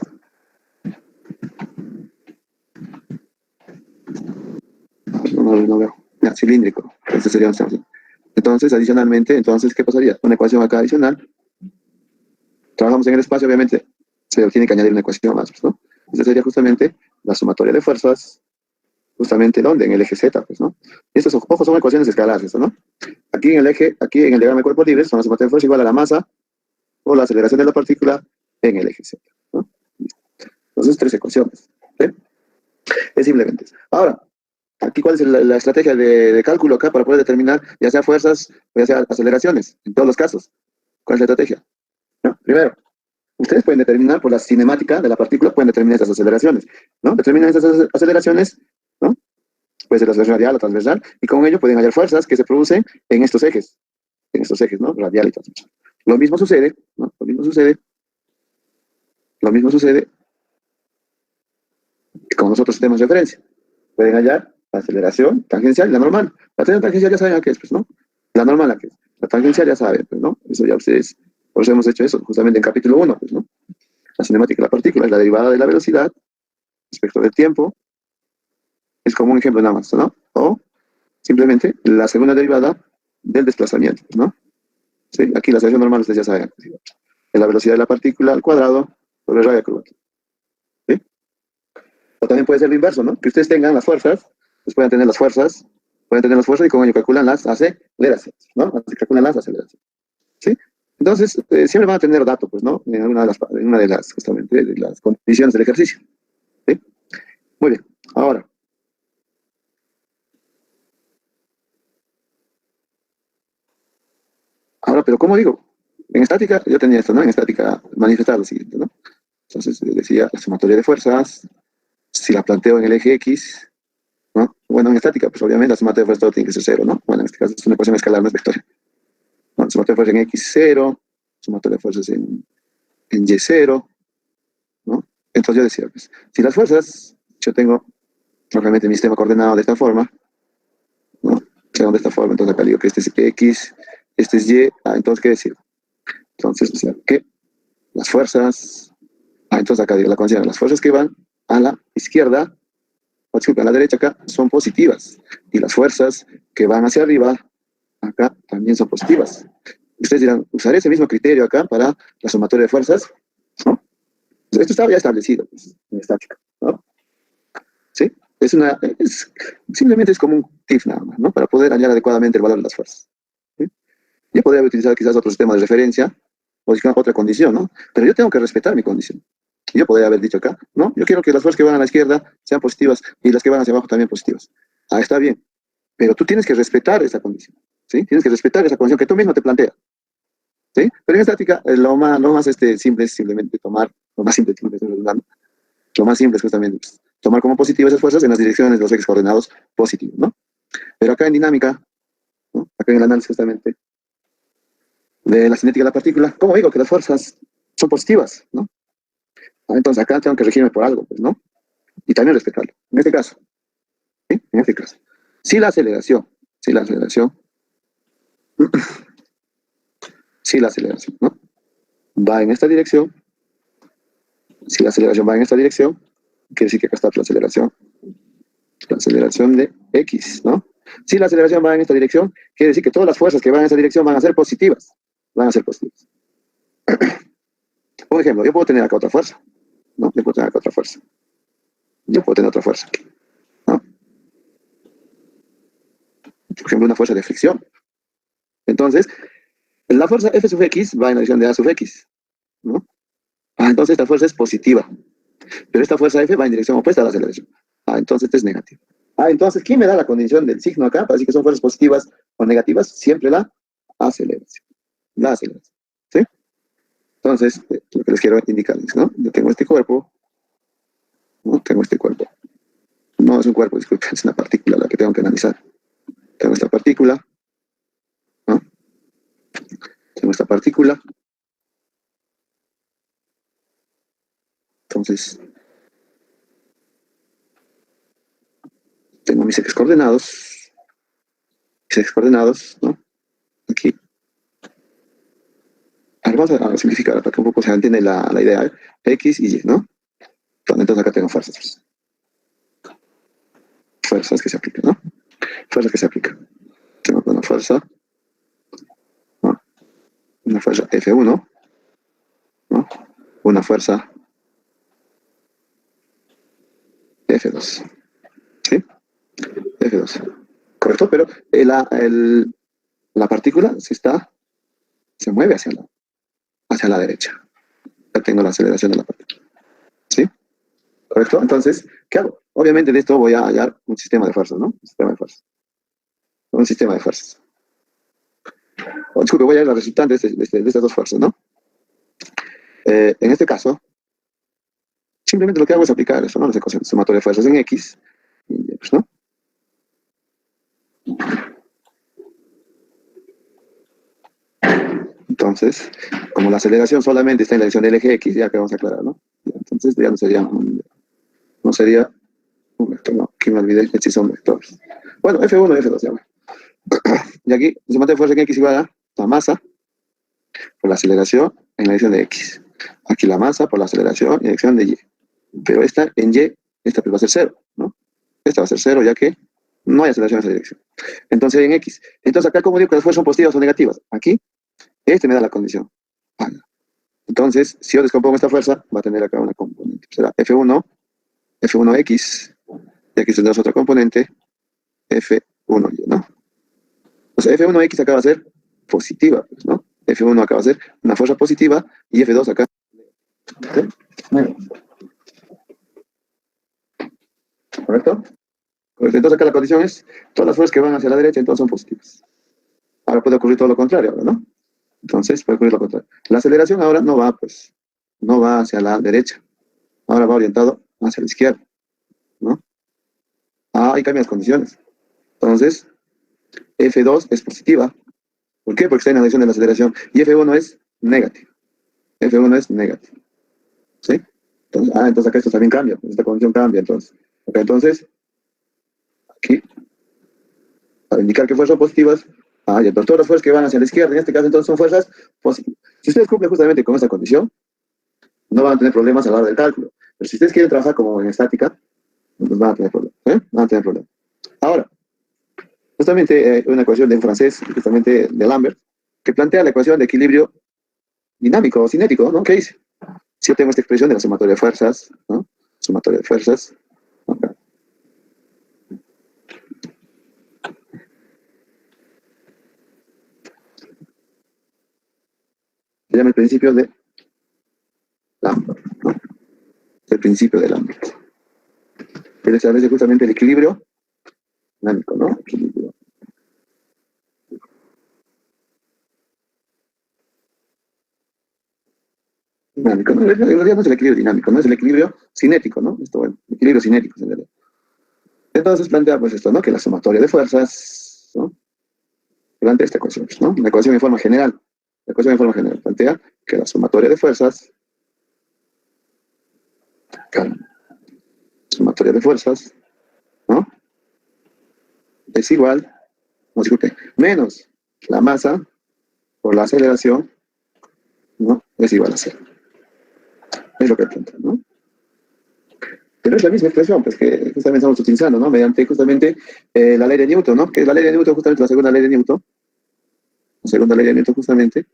No veo. Ya, cilíndrico. Este sería un sistema. Entonces, adicionalmente, entonces, ¿qué pasaría? Una ecuación acá adicional. Trabajamos en el espacio, obviamente, se tiene que añadir una ecuación más, ¿no? Esta sería justamente la sumatoria de fuerzas, justamente, ¿dónde? En el eje Z, pues, ¿no? Y estas, ojo, son ecuaciones escalares, ¿no? Aquí en el eje, aquí en el diagrama de cuerpo libre, son la sumatoria de fuerza igual a la masa o la aceleración de la partícula en el eje Z, ¿no? Entonces, tres ecuaciones, ¿sí? Es simplemente eso. Ahora, aquí cuál es la estrategia de cálculo acá para poder determinar ya sea fuerzas o ya sea aceleraciones, en todos los casos. ¿Cuál es la estrategia? ¿No? Primero, ustedes pueden determinar por la cinemática de la partícula, pueden determinar esas aceleraciones, ¿no? Determinan esas aceleraciones, ¿no? Puede ser la aceleración radial o transversal, y con ello pueden hallar fuerzas que se producen en estos ejes, ¿no? Radial y transversal. Lo mismo sucede, ¿no? Lo mismo sucede con los otros sistemas de referencia. Pueden hallar la aceleración tangencial y la normal. La aceleración tangencial ya saben a qué es, pues, ¿no? La normal a qué es. La tangencial ya saben, pues, ¿no? Eso ya ustedes, por eso hemos hecho eso, justamente en capítulo 1, pues, ¿no? La cinemática de la partícula es la derivada de la velocidad respecto del tiempo. Es como un ejemplo nada más, ¿no? O simplemente la segunda derivada del desplazamiento, ¿no? ¿Sí? Aquí la aceleración normal ustedes ya saben. Es la velocidad de la partícula al cuadrado sobre el radio curvatura. ¿Sí? O también puede ser lo inverso, ¿no? Que ustedes tengan las fuerzas, pues pueden tener las fuerzas y con ello calculan las aceleraciones, ¿no? Calculan las aceleraciones. ¿Sí? Entonces, siempre van a tener datos, pues, ¿no? En una de las, justamente, de las condiciones del ejercicio. ¿Sí? Muy bien. Ahora, pero ¿cómo digo? En estática, yo tenía esto, ¿no? En estática manifestada lo siguiente, ¿no? Entonces, decía la sumatoria de fuerzas, si la planteo en el eje X, ¿no? Bueno, en estática, pues obviamente la sumatoria de fuerzas todo tiene que ser cero, ¿no? Bueno, en este caso es una ecuación escalar, no es vectorial. Bueno, sumatoria de fuerzas en X, 0, sumatoria de fuerzas en Y, 0, ¿no? Entonces yo decía, pues, si las fuerzas, yo tengo realmente mi sistema coordenado de esta forma, ¿no? Tengo de esta forma, entonces acá digo que este es X, este es Y, entonces, ¿qué decir? Entonces, o sea, que las fuerzas, entonces acá digo la condición, las fuerzas que van a la izquierda, o disculpe, a la derecha acá, son positivas, y las fuerzas que van hacia arriba, acá también son positivas. Ustedes dirán, ¿usaré ese mismo criterio acá para la sumatoria de fuerzas? ¿No? Esto estaba ya establecido, pues, en estática, ¿no? ¿Sí? Simplemente es como un tip nada más, ¿no? Para poder hallar adecuadamente el valor de las fuerzas. ¿Sí? Yo podría utilizar quizás otro sistema de referencia, o otra condición, ¿no? Pero yo tengo que respetar mi condición. Yo podría haber dicho acá, ¿no? Yo quiero que las fuerzas que van a la izquierda sean positivas y las que van hacia abajo también positivas. Está bien. Pero tú tienes que respetar esa condición, ¿sí? Tienes que respetar esa condición que tú mismo te planteas, ¿sí? Pero en estática, lo más simple es simplemente tomar, lo más simple, lo más simple es justamente pues, tomar como positivas esas fuerzas en las direcciones de los ejes coordenados positivos, ¿no? Pero acá en dinámica, ¿no? Acá en el análisis justamente de la cinética de la partícula, ¿cómo digo que las fuerzas son positivas, ¿no? Entonces acá tengo que regirme por algo, pues, ¿no? Y también respetarlo. En este caso, ¿sí? En este caso. Si la aceleración, si la aceleración, si la aceleración, ¿no? Va en esta dirección, si la aceleración va en esta dirección, quiere decir que acá está la aceleración de X, ¿no? Si la aceleración va en esta dirección, quiere decir que todas las fuerzas que van en esa dirección van a ser positivas. Van a ser positivas. Por ejemplo, yo puedo tener acá otra fuerza, ¿no? Yo puedo tener acá otra fuerza. Yo puedo tener otra fuerza aquí, ¿no? Por ejemplo, una fuerza de fricción. Entonces, la fuerza F sub X va en la dirección de A sub X, ¿no? Entonces esta fuerza es positiva. Pero esta fuerza F va en dirección opuesta a la aceleración. Entonces este es negativo. Entonces, ¿quién me da la condición del signo acá? Para decir que son fuerzas positivas o negativas, siempre la aceleración. La aceleración. ¿Sí? Entonces, lo que les quiero indicarles, ¿no? Yo tengo este cuerpo, ¿no? Tengo este cuerpo. No es un cuerpo, disculpen, es una partícula la que tengo que analizar. Tengo esta partícula, ¿no? Tengo esta partícula. Entonces, tengo mis ejes coordenados, ¿no? Aquí. Vamos a simplificar para que un poco se entiende la idea, ¿eh? X y Y, ¿no? Entonces acá tengo fuerzas. Fuerzas que se aplican, ¿no? Fuerzas que se aplican. Tengo una fuerza, ¿no? Una fuerza F1, ¿no? Una fuerza F2, ¿sí? F2. Correcto, pero la partícula se mueve hacia la derecha. Ya tengo la aceleración de la partícula, ¿sí? Correcto, entonces, ¿qué hago? obviamente de esto voy a hallar un sistema de fuerzas, ¿no? Un sistema de fuerzas. Un sistema de fuerzas. Disculpe, voy a hallar la resultante de estas dos fuerzas, ¿no? En este caso, simplemente lo que hago es aplicar eso, ¿no? Las ecuaciones, sumatoria de fuerzas en X, y Y, pues, ¿no? Entonces, como la aceleración solamente está en la dirección del eje X, ya que vamos a aclarar, ¿no? Entonces ya no sería un vector, no, aquí me olvidé que sí son vectores. Bueno, F1 y F2, ya bueno. Y aquí, se mantiene fuerza en X igual a la masa por la aceleración en la dirección de X. Aquí la masa por la aceleración en dirección de Y. Pero esta en Y, esta pues va a ser 0, ¿no? Esta va a ser 0 ya que no hay aceleración en esa dirección. Entonces en X. Entonces acá, como digo que las fuerzas son positivas o negativas, aquí, este me da la condición. Entonces, si yo descompongo esta fuerza, va a tener acá una componente. Será F1, F1X, y aquí tendrás otra componente, F1Y, ¿no? O sea, F1X acá va a ser positiva, pues, ¿no? F1 acá va a ser una fuerza positiva y F2 acá. ¿Sí? ¿Correcto? Correcto. Entonces acá la condición es, todas las fuerzas que van hacia la derecha entonces son positivas. Ahora puede ocurrir todo lo contrario, ¿no? Entonces puede ocurrir lo contrario. La aceleración ahora no va, pues, no va hacia la derecha. Ahora va orientado hacia la izquierda, ¿no? Ahí cambian las condiciones. Entonces, F2 es positiva. ¿Por qué? Porque está en la dirección de la aceleración. Y F1 es negativa. F1 es negativa. ¿Sí? Entonces acá esto también cambia. Esta condición cambia, entonces. Acá entonces, aquí, para indicar que fuerzas son positivas, y entonces todas las fuerzas que van hacia la izquierda, en este caso entonces son fuerzas positivas. Si ustedes cumplen justamente con esta condición, no van a tener problemas a la hora del cálculo. Pero si ustedes quieren trabajar como en estática, pues van a tener problemas. Van a tener problemas. Ahora, justamente una ecuación de un francés, justamente de Lambert, que plantea la ecuación de equilibrio dinámico o cinético, ¿no? ¿Qué dice? Si yo tengo esta expresión de la sumatoria de fuerzas, ¿no? Sumatoria de fuerzas, acá. Se llama el principio de Lambert, ¿no? El principio de Lambert. Que establece justamente el equilibrio dinámico, ¿no? Equilibrio. Dinámico, ¿no? En realidad no es el equilibrio dinámico, no es el equilibrio cinético, ¿no? Esto, bueno, equilibrio cinético, en realidad. Entonces plantea, pues, esto, ¿no? Que la sumatoria de fuerzas, ¿no? Plantea esta ecuación, ¿no? Una ecuación en forma general. La ecuación en forma general plantea que la sumatoria de fuerzas, ¿no? Es igual, no disculpe, menos la masa por la aceleración, ¿no? Es igual a 0. Es lo que plantea, ¿no? Pero es la misma expresión, pues, que justamente estamos utilizando, ¿no? Mediante justamente la ley de Newton, ¿no? Que es la ley de Newton, justamente la segunda ley de Newton. La segunda ley de Newton, justamente,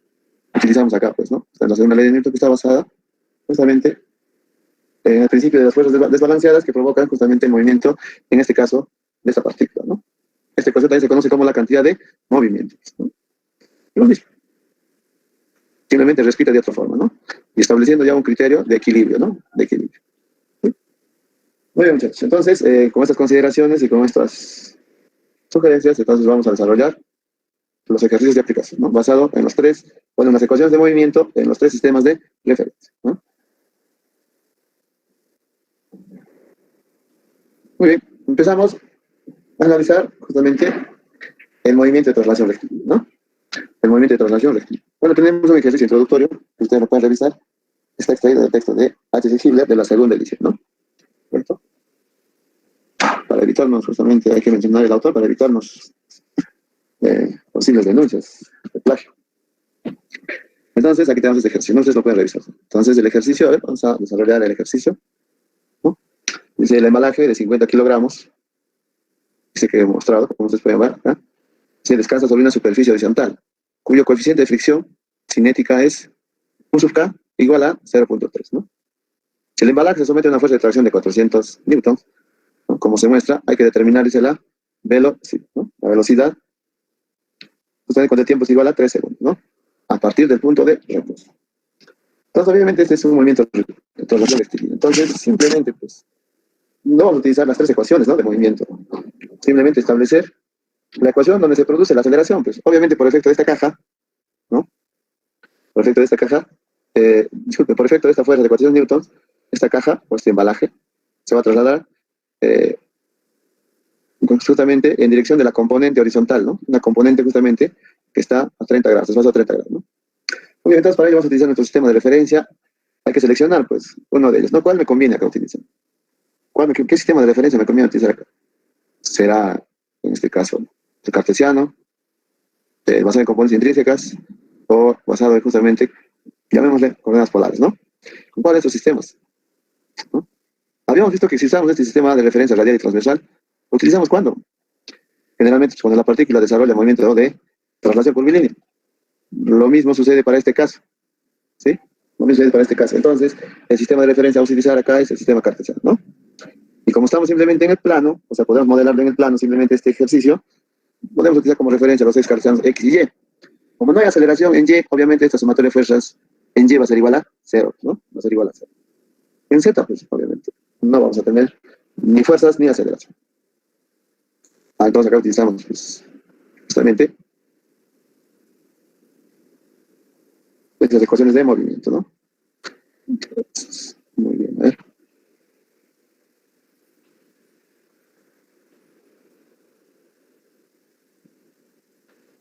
utilizamos acá, pues, ¿no? O sea, la segunda ley de Newton que está basada, justamente, en el principio de las fuerzas desbalanceadas que provocan justamente el movimiento, en este caso, de esta partícula, ¿no? Esta ecuación también se conoce como la cantidad de movimientos, ¿no? Lo mismo. Simplemente reescrita de otra forma, ¿no? Y estableciendo ya un criterio de equilibrio, ¿no? De equilibrio. ¿Sí? Muy bien, muchachos. Entonces, con estas consideraciones y con estas sugerencias, entonces vamos a desarrollar los ejercicios de aplicación, ¿no? Basado en los tres, bueno, en las ecuaciones de movimiento, en los tres sistemas de referencia, ¿no? Muy bien, empezamos a analizar justamente el movimiento de traslación rectilínea, ¿no? El movimiento de traslación rectilínea. Bueno, tenemos un ejercicio introductorio que ustedes lo pueden revisar. Está extraído del texto de H.C. Hibler de la segunda edición, ¿no? ¿Correcto? Para evitarnos, justamente, hay que mencionar el autor para evitarnos posibles denuncias de plagio. Entonces, aquí tenemos este ejercicio, ¿no? Ustedes lo pueden revisar. Entonces, el ejercicio, a ver, vamos a desarrollar el ejercicio, ¿no? Dice el embalaje de 50 kilogramos, dice que he mostrado, como ustedes pueden ver acá, se descansa sobre una superficie horizontal, cuyo coeficiente de fricción cinética es U sub K igual a 0.3, ¿no? Si el embalaje se somete a una fuerza de tracción de 400 newtons, ¿no? Como se muestra, hay que determinar, dice, la velocidad, ¿no? La velocidad, justamente cuando el tiempo es igual a 3 segundos, ¿no? A partir del punto de reposo. Entonces, obviamente, este es un movimiento de traslación rectilínea. Entonces, simplemente, pues, no vamos a utilizar las tres ecuaciones, ¿no?, de movimiento. Simplemente establecer la ecuación donde se produce la aceleración. Pues obviamente por efecto de esta caja, ¿no? Por efecto de esta caja, disculpe, por efecto de esta fuerza de 400 newtons, esta caja, o este embalaje, se va a trasladar justamente en dirección de la componente horizontal, ¿no? Una componente justamente que está a 30 grados, es más a 30 grados, ¿no? Obviamente, entonces para ello vamos a utilizar nuestro sistema de referencia. Hay que seleccionar, pues, uno de ellos, ¿no? ¿Cuál me conviene acá utilizar? ¿Qué sistema de referencia me conviene utilizar acá? Será, en este caso, el cartesiano, basado en componentes intrínsecas, o basado en justamente, llamémosle, coordenadas polares, ¿no? ¿Cuál de estos sistemas? ¿No? Habíamos visto que si usamos este sistema de referencia radial y transversal, ¿lo utilizamos cuándo? Generalmente cuando la partícula desarrolla movimiento de traslación curvilínea. Lo mismo sucede para este caso, ¿sí? Lo mismo sucede para este caso. Entonces, el sistema de referencia a utilizar acá es el sistema cartesiano, ¿no? Y como estamos simplemente en el plano, o sea, podemos modelarlo en el plano simplemente este ejercicio, podemos utilizar como referencia los ejes cartesianos X y Y. Como no hay aceleración en Y, obviamente esta sumatoria de fuerzas en Y va a ser igual a 0, ¿no? Va a ser igual a 0. En Z, pues, obviamente, no vamos a tener ni fuerzas ni aceleración. Entonces acá utilizamos, pues, justamente estas ecuaciones de movimiento, ¿no? Muy bien, a ver.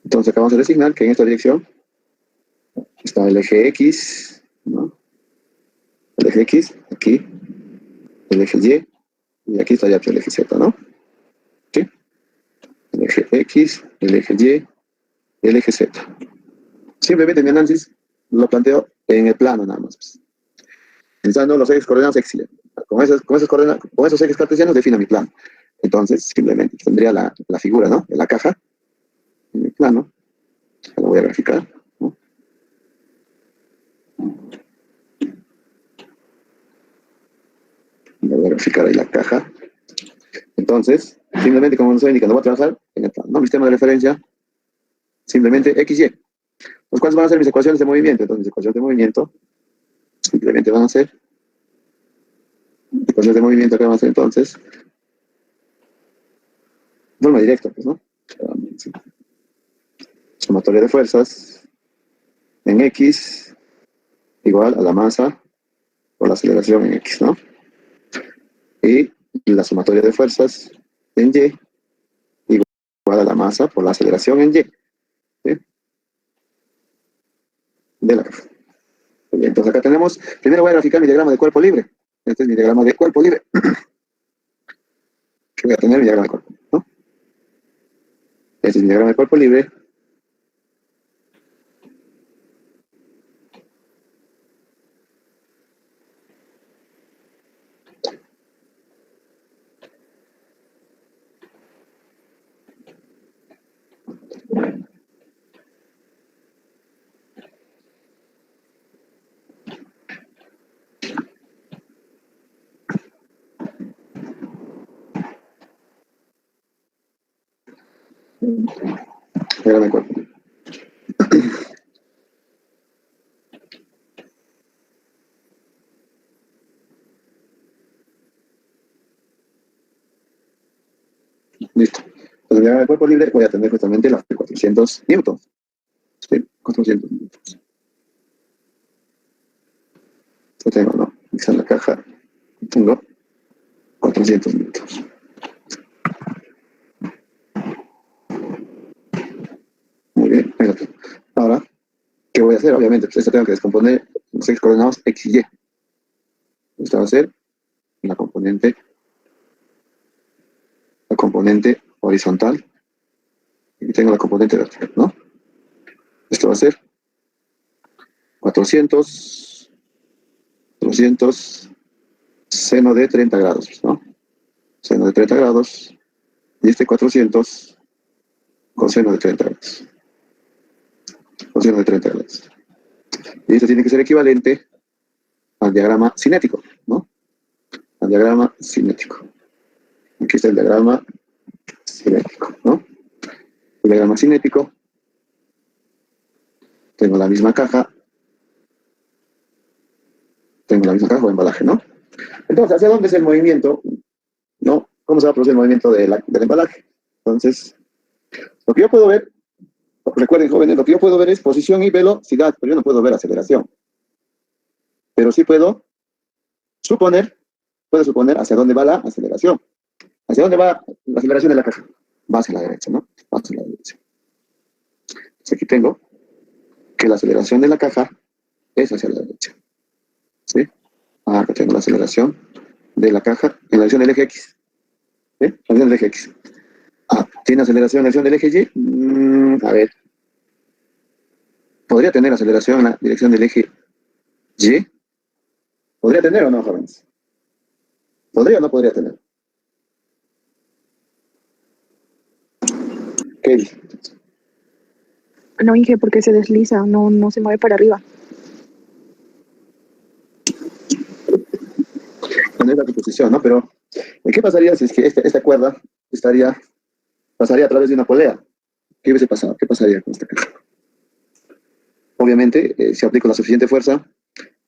Entonces acá vamos a designar que en esta dirección está el eje X, ¿no? El eje X, aquí, el eje Y aquí estaría el eje Z, ¿no? ¿Sí? El eje X, el eje Y y el eje Z. Simplemente mi análisis lo planteo en el plano nada más, pues. Pensando los ejes coordenados X y Y. Con esos ejes cartesianos defino mi plano. Entonces, simplemente tendría la figura, ¿no?, de la caja en el plano. Lo voy a graficar, ¿no? Voy a graficar ahí la caja. Entonces, simplemente como nos estoy indicando, voy a trabajar en el plano, ¿no? Mi sistema de referencia, simplemente X, Y. Pues, ¿cuáles van a ser mis ecuaciones de movimiento? Entonces, mis ecuaciones de movimiento simplemente van a ser, ecuaciones de movimiento que van a ser entonces, de forma directa, pues, ¿no? Sumatoria de fuerzas en X igual a la masa por la aceleración en X, ¿no? Y la sumatoria de fuerzas en Y igual a la masa por la aceleración en Y, ¿sí?, de la caja. Entonces acá tenemos, primero voy a graficar mi diagrama de cuerpo libre. Este es mi diagrama de cuerpo libre. Que voy a tener mi diagrama de cuerpo, ¿no? Este es mi diagrama de cuerpo libre. Diagrama de cuerpo libre. Listo. Entonces, mi diagrama de cuerpo libre voy a tener justamente las 400 newtons. ¿Sí? 400 newtons. Yo tengo, ¿no? Aquí en la caja tengo 400 newtons. Muy bien. Ahora, ¿qué voy a hacer? Obviamente, pues esto tengo que descomponer los ejes coordenados X y Y. Esta va a ser la componente horizontal. Y tengo la componente vertical, ¿no? Esto va a ser 400 seno de 30 grados, ¿no? Seno de 30 grados. Y este 400 coseno de 30 grados. Coseno de 30 grados. Y esto tiene que ser equivalente al diagrama cinético, ¿no? Al diagrama cinético. Aquí está el diagrama cinético, ¿no? El diagrama cinético. Tengo la misma caja. Tengo la misma caja o embalaje, ¿no? Entonces, ¿hacia dónde es el movimiento ¿no? ¿Cómo se va a producir el movimiento del embalaje? Entonces, lo que yo puedo ver, recuerden jóvenes, lo que yo puedo ver es posición y velocidad, pero yo no puedo ver aceleración. Pero sí puedo suponer hacia dónde va la aceleración. ¿Hacia dónde va la aceleración de la caja? Va hacia la derecha, ¿no? Va hacia la derecha. Entonces aquí tengo que la aceleración de la caja es hacia la derecha. ¿Sí? Acá tengo la aceleración de la caja en la dirección del eje X. ¿Sí? La dirección del eje X. ¿Tiene aceleración en la dirección del eje Y? A ver. ¿Podría tener aceleración en la dirección del eje Y? ¿Podría tener o no, jóvenes? ¿Podría o no podría tener? ¿Qué dice? No, Inge, porque se desliza, no se mueve para arriba. Bueno, es la suposición, ¿no? Pero, ¿qué pasaría si es que esta cuerda pasaría a través de una polea? ¿Qué hubiese pasado? ¿Qué pasaría con esta caja? Obviamente, si aplico la suficiente fuerza,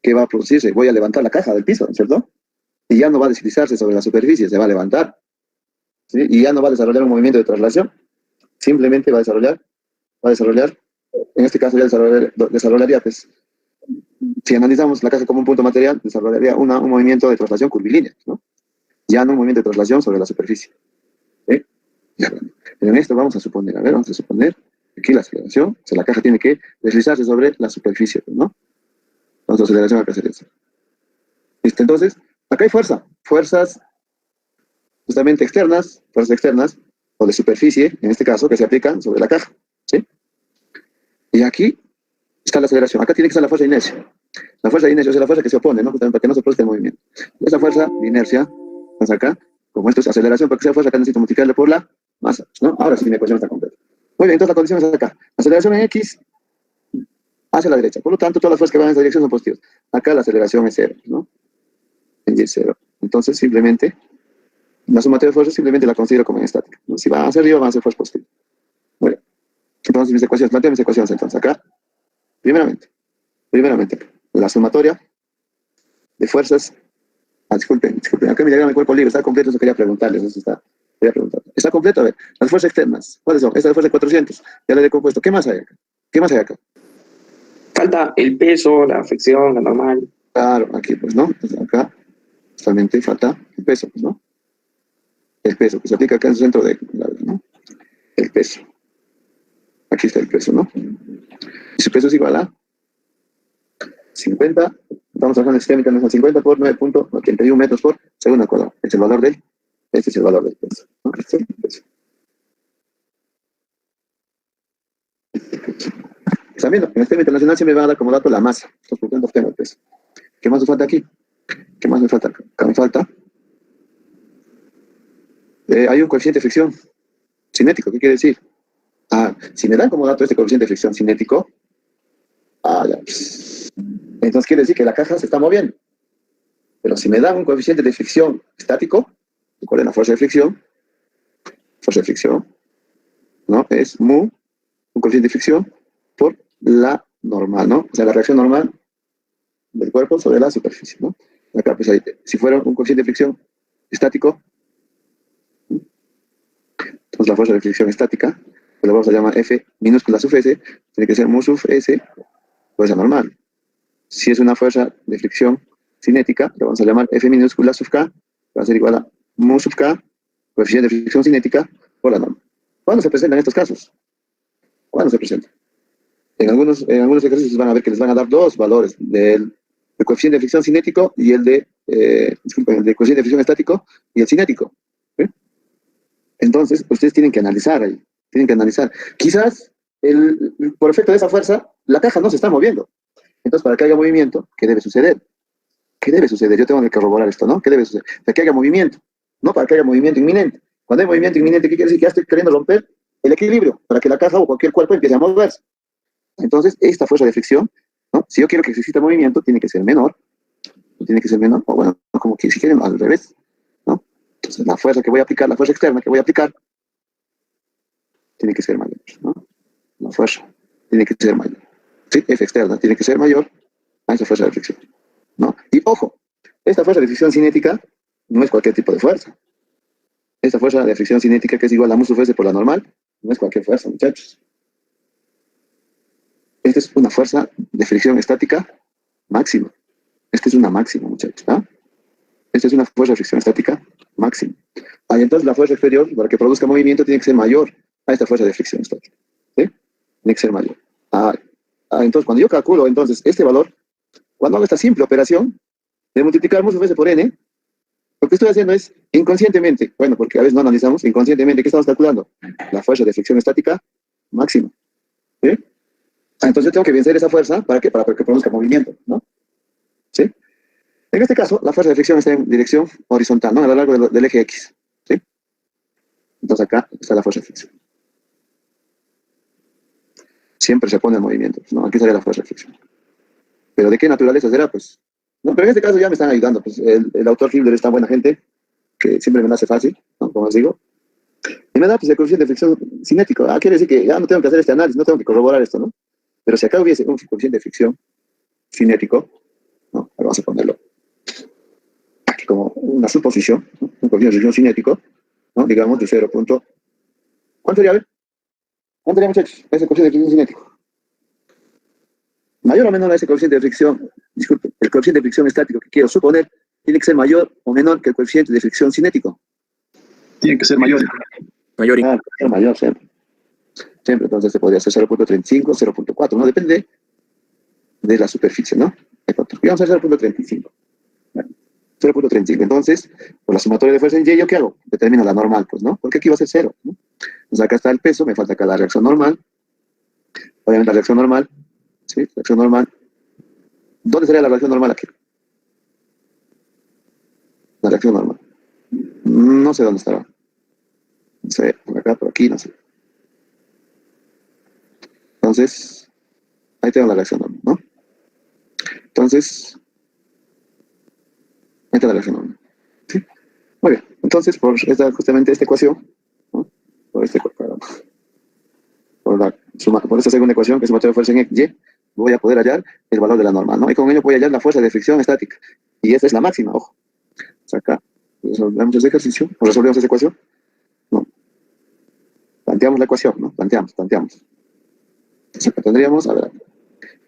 ¿qué va a producirse? Voy a levantar la caja del piso, ¿cierto? Y ya no va a deslizarse sobre la superficie, se va a levantar. ¿Sí? Y ya no va a desarrollar un movimiento de traslación. Simplemente va a desarrollar, en este caso ya desarrollaría, pues, si analizamos la caja como un punto material, desarrollaría un movimiento de traslación curvilínea, ¿no? Ya no un movimiento de traslación sobre la superficie. ¿Sí? Ya, bueno. Pero en esto vamos a suponer aquí la aceleración, o sea, la caja tiene que deslizarse sobre la superficie, ¿no? Entonces la aceleración acá sería eso. ¿Listo? Entonces, acá hay fuerzas justamente fuerzas externas, o de superficie, en este caso, que se aplican sobre la caja, ¿sí? Y aquí está la aceleración. Acá tiene que estar la fuerza de inercia. La fuerza de inercia es la fuerza que se opone, ¿no? Justamente para que no se produzca el movimiento. Esa fuerza de inercia, pues acá, como esto es aceleración, para que sea fuerza, acá necesito multiplicarle por la masa, ¿no? Ahora sí mi ecuación está completa. Muy bien, entonces la condición es acá. Aceleración en X hacia la derecha. Por lo tanto, todas las fuerzas que van en esa dirección son positivas. Acá la aceleración es cero, ¿no? En Y es cero. Entonces, simplemente, la sumatoria de fuerzas simplemente la considero como en estática, ¿no? Si va hacia arriba, van a ser fuerzas positivas. Bueno, entonces mis ecuaciones, planteo mis ecuaciones entonces acá. Primeramente, la sumatoria de fuerzas. Disculpen, acá mi diagrama de cuerpo libre está completo, eso quería preguntarles, ¿Está completo? A ver, las fuerzas externas, ¿cuáles son? Esta es la fuerza de 400, ya la he decompuesto. ¿Qué más hay acá? ¿Qué más hay acá? Falta el peso, la fricción, la normal. Claro, aquí pues, ¿no? Entonces acá solamente falta el peso, pues, ¿no? El peso, que se aplica acá en el centro ¿no? El peso. Aquí está el peso, ¿no? Y su peso es igual a 50, estamos trabajando en sistema internacional, 50 por 9.81 metros por segundo al cuadrado. Este es el valor del peso, ¿no? Este es el peso. También en el sistema internacional siempre me va a dar como dato la masa. Entonces, por tanto, obtengo el peso. ¿Qué más me falta aquí? ¿Qué más me falta acá? Acá me falta. Hay un coeficiente de fricción cinético. ¿Qué quiere decir? Si me dan como dato este coeficiente de fricción cinético, ya, pues, entonces quiere decir que la caja se está moviendo. Pero si me dan un coeficiente de fricción estático, ¿cuál es la fuerza de fricción? Fuerza de fricción, ¿no? Es mu, un coeficiente de fricción, por la normal, ¿no? O sea, la reacción normal del cuerpo sobre la superficie, ¿no? Acá, pues, si fuera un coeficiente de fricción estático, entonces la fuerza de fricción estática, que la vamos a llamar F minúscula sub S, tiene que ser mu sub S, fuerza normal. Si es una fuerza de fricción cinética, lo vamos a llamar F minúscula sub K, va a ser igual a mu sub K, coeficiente de fricción cinética, por la norma. ¿Cuándo se presentan estos casos? ¿Cuándo se presentan? En algunos ejercicios van a ver que les van a dar dos valores, del coeficiente de fricción cinético y el de coeficiente de fricción estático y el cinético. ¿Sí? Entonces, ustedes tienen que analizar ahí, Quizás, por efecto de esa fuerza, la caja no se está moviendo. Entonces, para que haya movimiento, ¿qué debe suceder? Yo tengo que corroborar esto, ¿no? ¿Qué debe suceder? Para que haya movimiento, no para que haya movimiento inminente. Cuando hay movimiento inminente, ¿qué quiere decir? Que ya estoy queriendo romper el equilibrio para que la caja o cualquier cuerpo empiece a moverse. Entonces, esta fuerza de fricción, ¿no? Si yo quiero que exista movimiento, tiene que ser menor, o bueno, como que si quieren al revés, ¿no? Entonces, la fuerza externa que voy a aplicar, tiene que ser mayor, ¿no? La fuerza tiene que ser mayor. ¿Sí? F externa tiene que ser mayor a esa fuerza de fricción, ¿no? Y ojo, esta fuerza de fricción cinética no es cualquier tipo de fuerza. esta fuerza de fricción cinética que es igual a mu sub s por la normal, no es cualquier fuerza, muchachos. Esta es una fuerza de fricción estática máxima. Esta es una máxima, muchachos. ¿Ah? Esta es una fuerza de fricción estática máxima. Ah, y entonces la fuerza exterior, para que produzca movimiento, tiene que ser mayor a esta fuerza de fricción estática. ¿Sí? Tiene que ser mayor. Entonces, cuando yo calculo entonces este valor, cuando hago esta simple operación de multiplicar mu sub s por n, lo que estoy haciendo es inconscientemente, bueno, porque a veces no analizamos, inconscientemente, ¿qué estamos calculando? La fuerza de fricción estática máxima. ¿Sí? Entonces yo tengo que vencer esa fuerza, ¿para qué? Para que produzca movimiento, ¿no? ¿Sí? En este caso, la fuerza de fricción está en dirección horizontal, ¿no? A lo largo del eje X, ¿sí? Entonces acá está la fuerza de fricción. Siempre se pone el movimiento, ¿no? Aquí sale la fuerza de fricción. ¿Pero de qué naturaleza será? Pues, no, pero en este caso ya me están ayudando, pues el autor Hilbert es tan buena gente que siempre me lo hace fácil, ¿no? Como les digo. Y me da pues el coeficiente de fricción cinético. Quiere decir que ya no tengo que hacer este análisis, no tengo que corroborar esto, ¿no? Pero si acá hubiese un coeficiente de fricción cinético, ¿no? Ahora vamos a ponerlo aquí como una suposición, ¿no? Un coeficiente de fricción cinético, ¿no? Digamos de 0. ¿Cuánto sería? A ver, ¿cuánto sería, muchachos? Ese coeficiente de fricción cinético. Mayor o menor a ese coeficiente de fricción, disculpe, el coeficiente de fricción estático que quiero suponer tiene que ser mayor o menor que el coeficiente de fricción cinético. Tiene que ser mayor. Mayor. Mayor siempre. Siempre, entonces se podría hacer 0.35, 0.4, ¿no? Depende de la superficie, ¿no? Y vamos a hacer 0.35. 0.35. Entonces, por la sumatoria de fuerza en Y, ¿yo qué hago? Determino la normal, pues, ¿no? Porque aquí va a ser 0, ¿no? Entonces acá está el peso, me falta acá la reacción normal. Obviamente la reacción normal, ¿sí? Reacción normal. ¿Dónde sería la reacción normal aquí? La reacción normal. No sé dónde estará. No sé, por acá, por aquí, no sé. Entonces, ahí tengo la reacción normal, ¿no? Entonces, ahí está la reacción normal. ¿Sí? Muy bien. Entonces, justamente esta ecuación, ¿no? Por esta segunda ecuación, que es sumatoria de fuerza en Y, voy a poder hallar el valor de la normal, ¿no? Y con ello voy a hallar la fuerza de fricción estática. Y esa es la máxima, ojo. O sea, acá resolvemos ese ejercicio, o resolvemos esa ecuación, ¿no? Planteamos la ecuación, ¿no? Planteamos. Entonces acá tendríamos, a ver,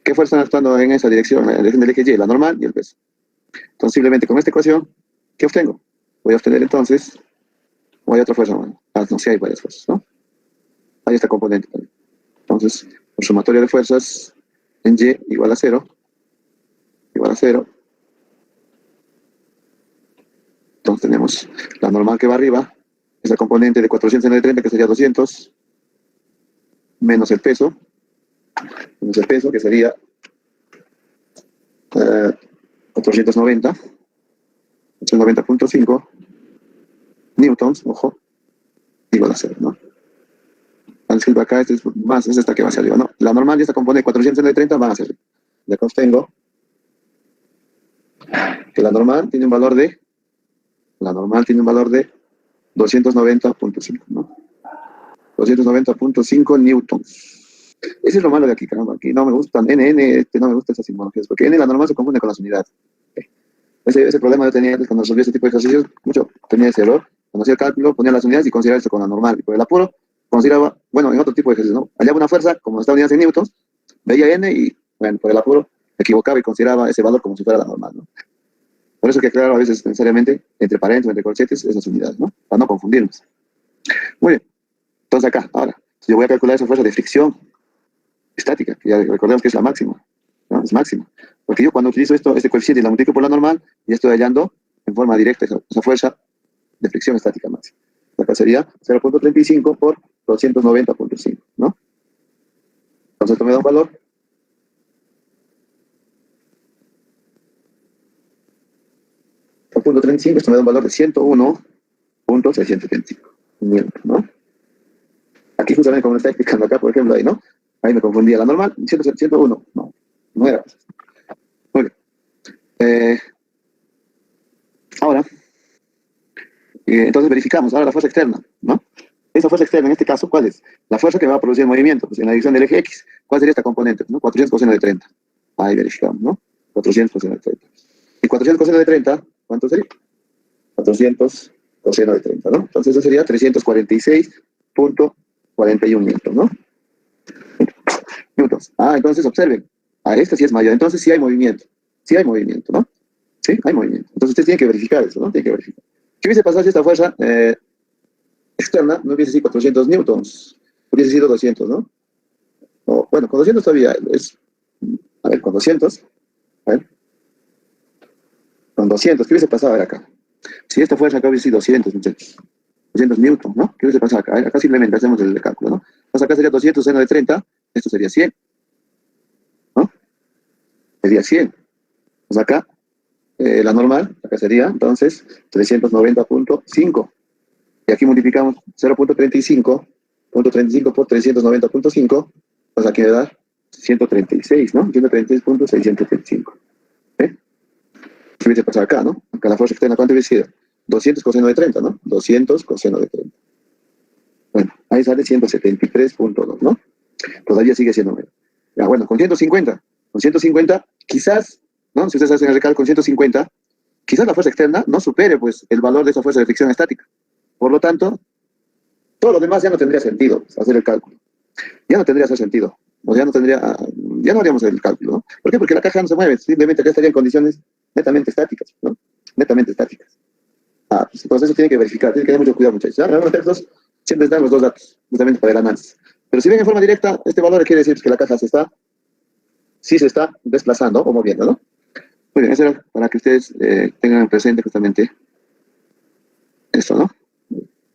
¿qué fuerza están actuando en esa dirección? En la dirección del eje Y, la normal y el peso. Entonces, simplemente con esta ecuación, ¿qué obtengo? Voy a obtener entonces, hay otra fuerza, bueno, no, sí hay varias fuerzas, ¿no? Hay esta componente también. Entonces, por sumatoria de fuerzas en Y igual a 0, entonces tenemos la normal que va arriba, es la componente de 400 en el 30, que sería 200, menos el peso, que sería 490.5 newtons, ojo, igual a 0, ¿no? Al escribir acá, es esta que va hacia arriba, ¿no? La normal y esta componente de 400 en el 30 van hacia arriba. De acá obtengo que la normal tiene un valor de 290.5, ¿no? 290.5 newtons. Ese es lo malo de aquí, caramba. Aquí no me gustan, no me gustan esas simbologías, porque N la normal se confunde con las unidades. Ese problema yo tenía antes cuando resolví ese tipo de ejercicios, tenía ese error. Cuando hacía el cálculo, ponía las unidades y consideraba esto con la normal. Y por el apuro, consideraba, bueno, en otro tipo de ejercicios, ¿no? Hallaba una fuerza, como está unidades en newtons, veía N y, bueno, por el apuro, me equivocaba y consideraba ese valor como si fuera la normal, ¿no? Por eso que aclaro a veces necesariamente entre paréntesis, entre corchetes, esas unidades, ¿no? Para no confundirnos. Muy bien. Entonces acá, ahora, yo voy a calcular esa fuerza de fricción estática, que ya recordemos que es la máxima, ¿no? Es máxima. Porque yo cuando utilizo este coeficiente y la multiplico por la normal, ya estoy hallando en forma directa esa fuerza de fricción estática máxima. Acá sería 0.35 por 290.5, ¿no? Entonces esto me da un valor. Por punto 35, esto me da un valor de 101.625, ¿no? Aquí justamente como me está explicando acá, por ejemplo, ahí, ¿no? Ahí me confundía la normal, 101, no era. Muy bien. Ahora, entonces verificamos ahora la fuerza externa, ¿no? Esa fuerza externa, en este caso, ¿cuál es? La fuerza que va a producir el movimiento, pues en la dirección del eje X. ¿Cuál sería esta componente? ¿No? 400 coseno de 30. Ahí verificamos, ¿no? 400 coseno de 30. Y 400 coseno de 30, ¿cuánto sería? 400 coseno de 30, ¿no? Entonces eso sería 346.41 newtons, ¿no? Newtons. Entonces observen, este sí es mayor, entonces sí hay movimiento, ¿no? Sí, hay movimiento. Entonces ustedes tienen que verificar eso, ¿no? Tienen que verificar. ¿Qué hubiese pasado si esta fuerza externa no hubiese sido 400 newtons? Hubiese sido 200, ¿no? O, bueno, con 200 todavía es... A ver, con 200, a ver, con 200, ¿qué hubiese pasado a ver acá? Si esta fuerza acá hubiese sido 200, muchachos, 200 newtons, ¿no? ¿Qué hubiese pasado acá? Acá simplemente hacemos el cálculo, ¿no? Entonces acá sería 200 seno de 30, esto sería 100, ¿no? Sería 100. Pues acá, la normal, acá sería, entonces, 390.5. Y aquí multiplicamos 0.35 por 390.5, pues aquí me da 136, ¿no? 136.635. ¿Qué hubiese pasado acá, no? Acá la fuerza externa, ¿cuánto hubiese sido? 200 coseno de 30, ¿no? 200 coseno de 30. Bueno, ahí sale 173.2, ¿no? Todavía sigue siendo menos. Ya, bueno, con 150, quizás, ¿no? Si ustedes hacen el recálculo con 150, quizás la fuerza externa no supere, pues, el valor de esa fuerza de fricción estática. Por lo tanto, todo lo demás ya no tendría sentido, pues, hacer el cálculo. Ya no tendría sentido. O ya no haríamos el cálculo, ¿no? ¿Por qué? Porque la caja no se mueve, simplemente acá estaría en condiciones netamente estáticas, ¿no? Netamente estáticas. Pues entonces eso tiene que verificar, tiene que tener mucho cuidado, muchachos. ¿Ya? Los textos siempre dan los dos datos, justamente para el análisis. Pero si ven en forma directa, este valor quiere decir que la caja sí se está desplazando o moviendo, ¿no? Muy bien, eso era para que ustedes tengan presente justamente esto, ¿no?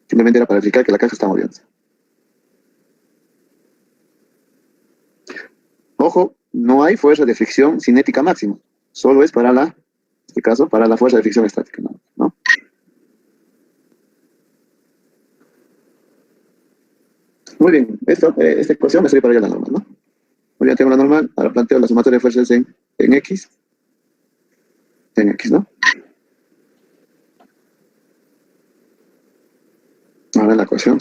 Simplemente era para verificar que la caja está moviéndose. Ojo, no hay fuerza de fricción cinética máxima. Solo es para en este caso, para la fuerza de fricción estática, ¿no? Muy bien, esta ecuación me sirve para ya la normal, ¿no? Muy bien, tengo la normal, ahora planteo la sumatoria de fuerzas en X. En X, ¿no? Ahora la ecuación.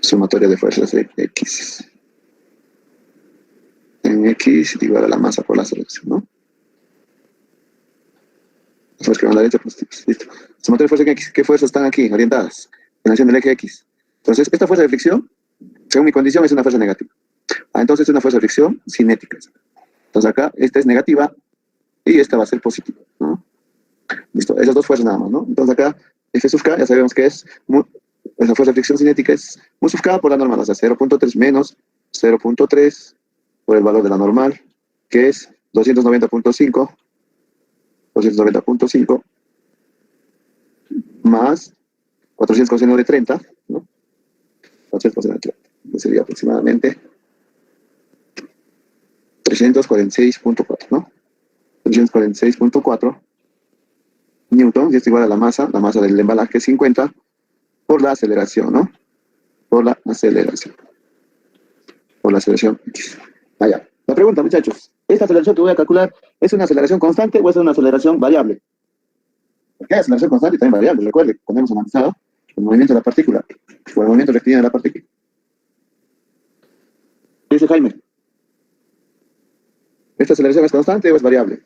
Sumatoria de fuerzas de X. En X igual a la masa por la aceleración, ¿no? Las fuerzas que van a la derecha positivas. Listo. Sumatoria de fuerzas en X. ¿Qué fuerzas están aquí orientadas? En la dirección del eje X. Entonces, esta fuerza de fricción, según mi condición, es una fuerza negativa. Entonces es una fuerza de fricción cinética. Entonces acá, esta es negativa y esta va a ser positiva, ¿no? Listo, esas dos fuerzas nada más, ¿no? Entonces acá, F sub K, ya sabemos que es, la fuerza de fricción cinética es mu sub K por la normal, o sea, 0.3 menos 0.3 por el valor de la normal, que es 290.5 más 400 coseno de 30, ¿no? 400 coseno de 30, que sería aproximadamente 346.4, ¿no? 346.4 newton, y esto igual a la masa del embalaje 50 por la aceleración, ¿no? Por la aceleración X. Allá. La pregunta, muchachos, ¿esta aceleración que voy a calcular es una aceleración constante o es una aceleración variable? Porque hay aceleración constante y también variable. Recuerde, cuando hemos analizado el movimiento de la partícula o el movimiento rectilíneo de la partícula. ¿Qué dice Jaime? ¿Esta aceleración es constante o es variable?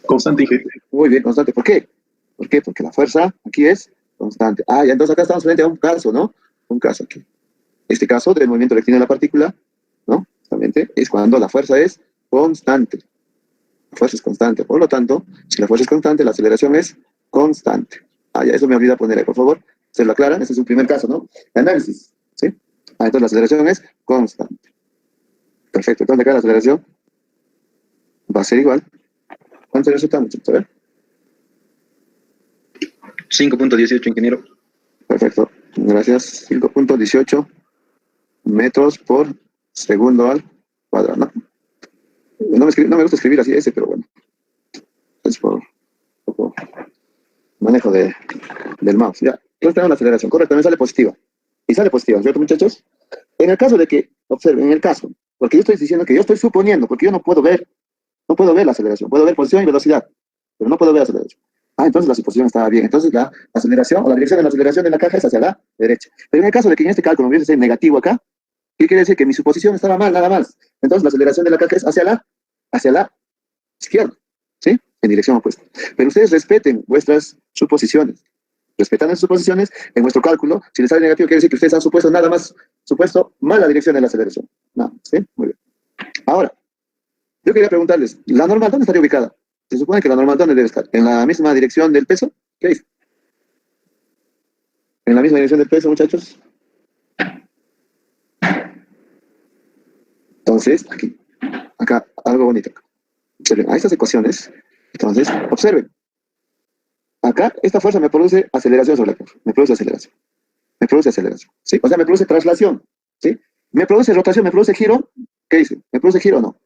Constante, dije. Muy bien, constante. ¿Por qué? ¿Por qué? Porque la fuerza aquí es constante. Ya entonces acá estamos frente a un caso, ¿no? Un caso aquí. Este caso del movimiento rectilíneo de la partícula, ¿no? Justamente es cuando la fuerza es constante. La fuerza es constante. Por lo tanto, si la fuerza es constante, la aceleración es constante. Ya, eso me olvidé poner ahí, por favor. Se lo aclaran, este es un primer caso, ¿no? De análisis, ¿sí? Entonces la aceleración es constante. Perfecto, entonces acá la aceleración va a ser igual. ¿Cuánto resulta, muchachos? A ver. 5.18, ingeniero. Perfecto, gracias. 5.18 metros por segundo al cuadrado, ¿no? No me gusta escribir así ese, pero bueno. Es por un poco manejo del mouse. Ya, entonces tenemos la aceleración. Correcto, me sale positiva. Y sale positiva, ¿cierto, muchachos? En el caso de que, observen, en el caso, porque yo estoy diciendo que yo estoy suponiendo, porque yo no puedo ver la aceleración. Puedo ver posición y velocidad, pero no puedo ver aceleración. Entonces la suposición estaba bien. Entonces la aceleración o la dirección de la aceleración de la caja es hacia la derecha. Pero en el caso de que en este cálculo hubiese sido negativo acá, ¿qué quiere decir? Que mi suposición estaba mal, nada más. Entonces la aceleración de la caja es hacia la izquierda, ¿sí? en dirección opuesta. Pero ustedes respeten vuestras suposiciones. Respetando sus suposiciones, en vuestro cálculo, si les sale negativo, quiere decir que ustedes han supuesto nada más, supuesto mala dirección de la aceleración. Nada, ¿sí? Muy bien. Ahora, yo quería preguntarles, ¿la normal dónde estaría ubicada? Se supone que la normal dónde debe estar. ¿En la misma dirección del peso? ¿Qué dice? ¿En la misma dirección del peso, muchachos? Entonces, aquí, acá, algo bonito. Observen, a estas ecuaciones, entonces, observen. Acá, esta fuerza me produce aceleración sobre la curva. Me produce aceleración. Me produce aceleración. ¿Sí? O sea, me produce traslación. ¿Sí? Me produce rotación, me produce giro. ¿Qué dice? ¿Me produce giro o no?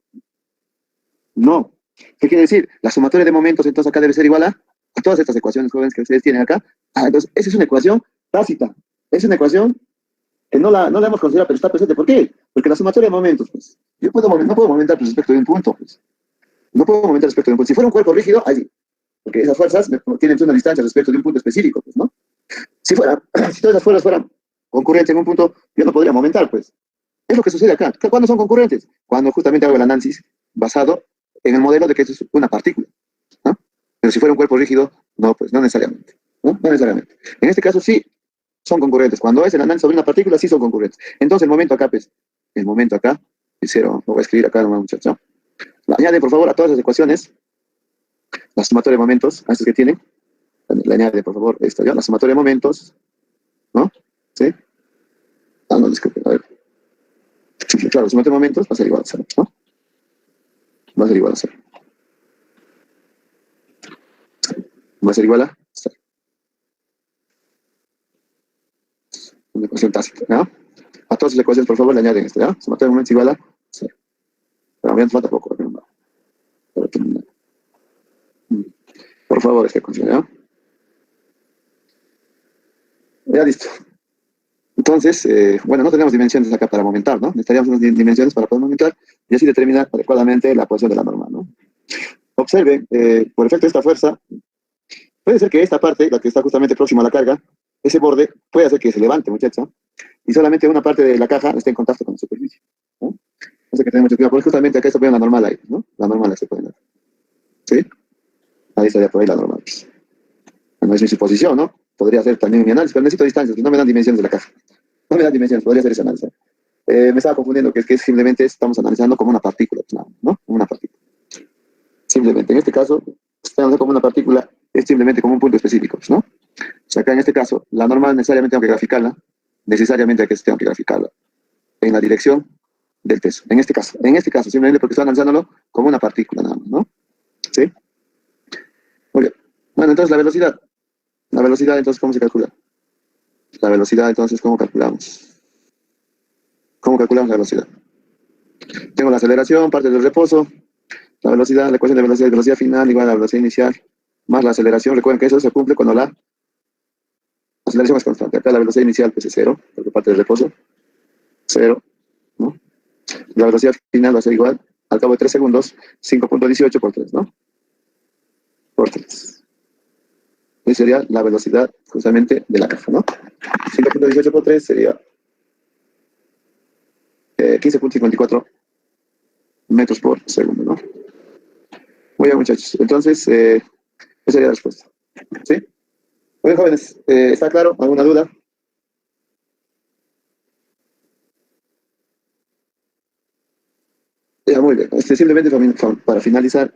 No. ¿Qué quiere decir? La sumatoria de momentos, entonces, acá debe ser igual a todas estas ecuaciones jóvenes que ustedes tienen acá. Entonces, esa es una ecuación tácita. Es una ecuación que no la hemos considerado, pero está presente. ¿Por qué? Porque la sumatoria de momentos, pues, no puedo momentar respecto de un punto, pues. No puedo momentar respecto de un punto. Si fuera un cuerpo rígido, ahí sí. Porque esas fuerzas tienen una distancia respecto de un punto específico, pues, ¿no? Si todas esas fuerzas fueran concurrentes en un punto, yo no podría momentar, pues. Es lo que sucede acá. ¿Cuándo son concurrentes? Cuando justamente hago el análisis basado en el modelo de que eso es una partícula, ¿no? Pero si fuera un cuerpo rígido, no, pues, no necesariamente, ¿no? No necesariamente. En este caso sí son concurrentes. Cuando es el análisis sobre una partícula, sí son concurrentes. Entonces el momento acá, pues, el momento acá es cero. Lo voy a escribir acá nomás, muchachos, ¿no? Añade, por favor, a todas las ecuaciones la sumatoria de momentos, a estos que tienen, le añade, por favor, esto, ¿ya? La sumatoria de momentos, ¿no? ¿Sí? No, disculpen, a ver. Claro, la sumatoria de momentos va a ser igual a cero, ¿no? Va a ser igual a cero. Va a ser igual a cero. Una ecuación tácita, ¿no? A todas las ecuaciones, por favor, le añaden esto, ¿ya? Sumatoria de momentos igual a cero. Pero me falta poco, ¿no? Por favor, esta ecuación, ¿ya? Ya listo. Entonces, bueno, no tenemos dimensiones acá para aumentar, ¿no? Necesitaríamos unas dimensiones para poder aumentar y así determinar adecuadamente la posición de la normal, ¿no? Observen, por efecto de esta fuerza, puede ser que esta parte, la que está justamente próxima a la carga, ese borde, puede hacer que se levante, muchachos, y solamente una parte de la caja esté en contacto con la superficie, ¿no? Eso que tenemos que cuidar, porque justamente acá se pone la normal ahí, ¿no? La normal ahí se pone, ¿sí? Ahí estaría por ahí la normal. Bueno, es mi suposición, ¿no? Podría ser también mi análisis, pero necesito distancias, que no me dan dimensiones de la caja. No me dan dimensiones, podría ser ese análisis. Me estaba confundiendo, que es que simplemente estamos analizando como una partícula, ¿no? Como una partícula. Simplemente, en este caso, estamos como una partícula, es simplemente como un punto específico, ¿no? O sea, acá en este caso, la normal necesariamente tengo que graficarla, necesariamente tengo que graficarla en la dirección del peso. En este caso, simplemente porque estoy analizándolo como una partícula, nada más, ¿no? ¿Sí? Muy bien. Bueno, entonces la velocidad, entonces, ¿cómo se calcula? La velocidad, entonces, ¿cómo calculamos? ¿Cómo calculamos la velocidad? Tengo la aceleración, parte del reposo, la velocidad, la ecuación de velocidad final igual a la velocidad inicial, más la aceleración. Recuerden que eso se cumple cuando la aceleración es constante. Acá la velocidad inicial pues es cero, porque parte del reposo, cero, ¿no? La velocidad final va a ser igual, al cabo de 3 segundos, 5.18 por 3, ¿no? Por 3. Esa sería la velocidad justamente de la caja, ¿no? 5.18 por 3 sería 15.54 metros por segundo, ¿no? Muy bien, muchachos. Entonces, esa sería la respuesta. ¿Sí? Muy bien, jóvenes. ¿Está claro? ¿Alguna duda? Ya, muy bien. Simplemente para finalizar,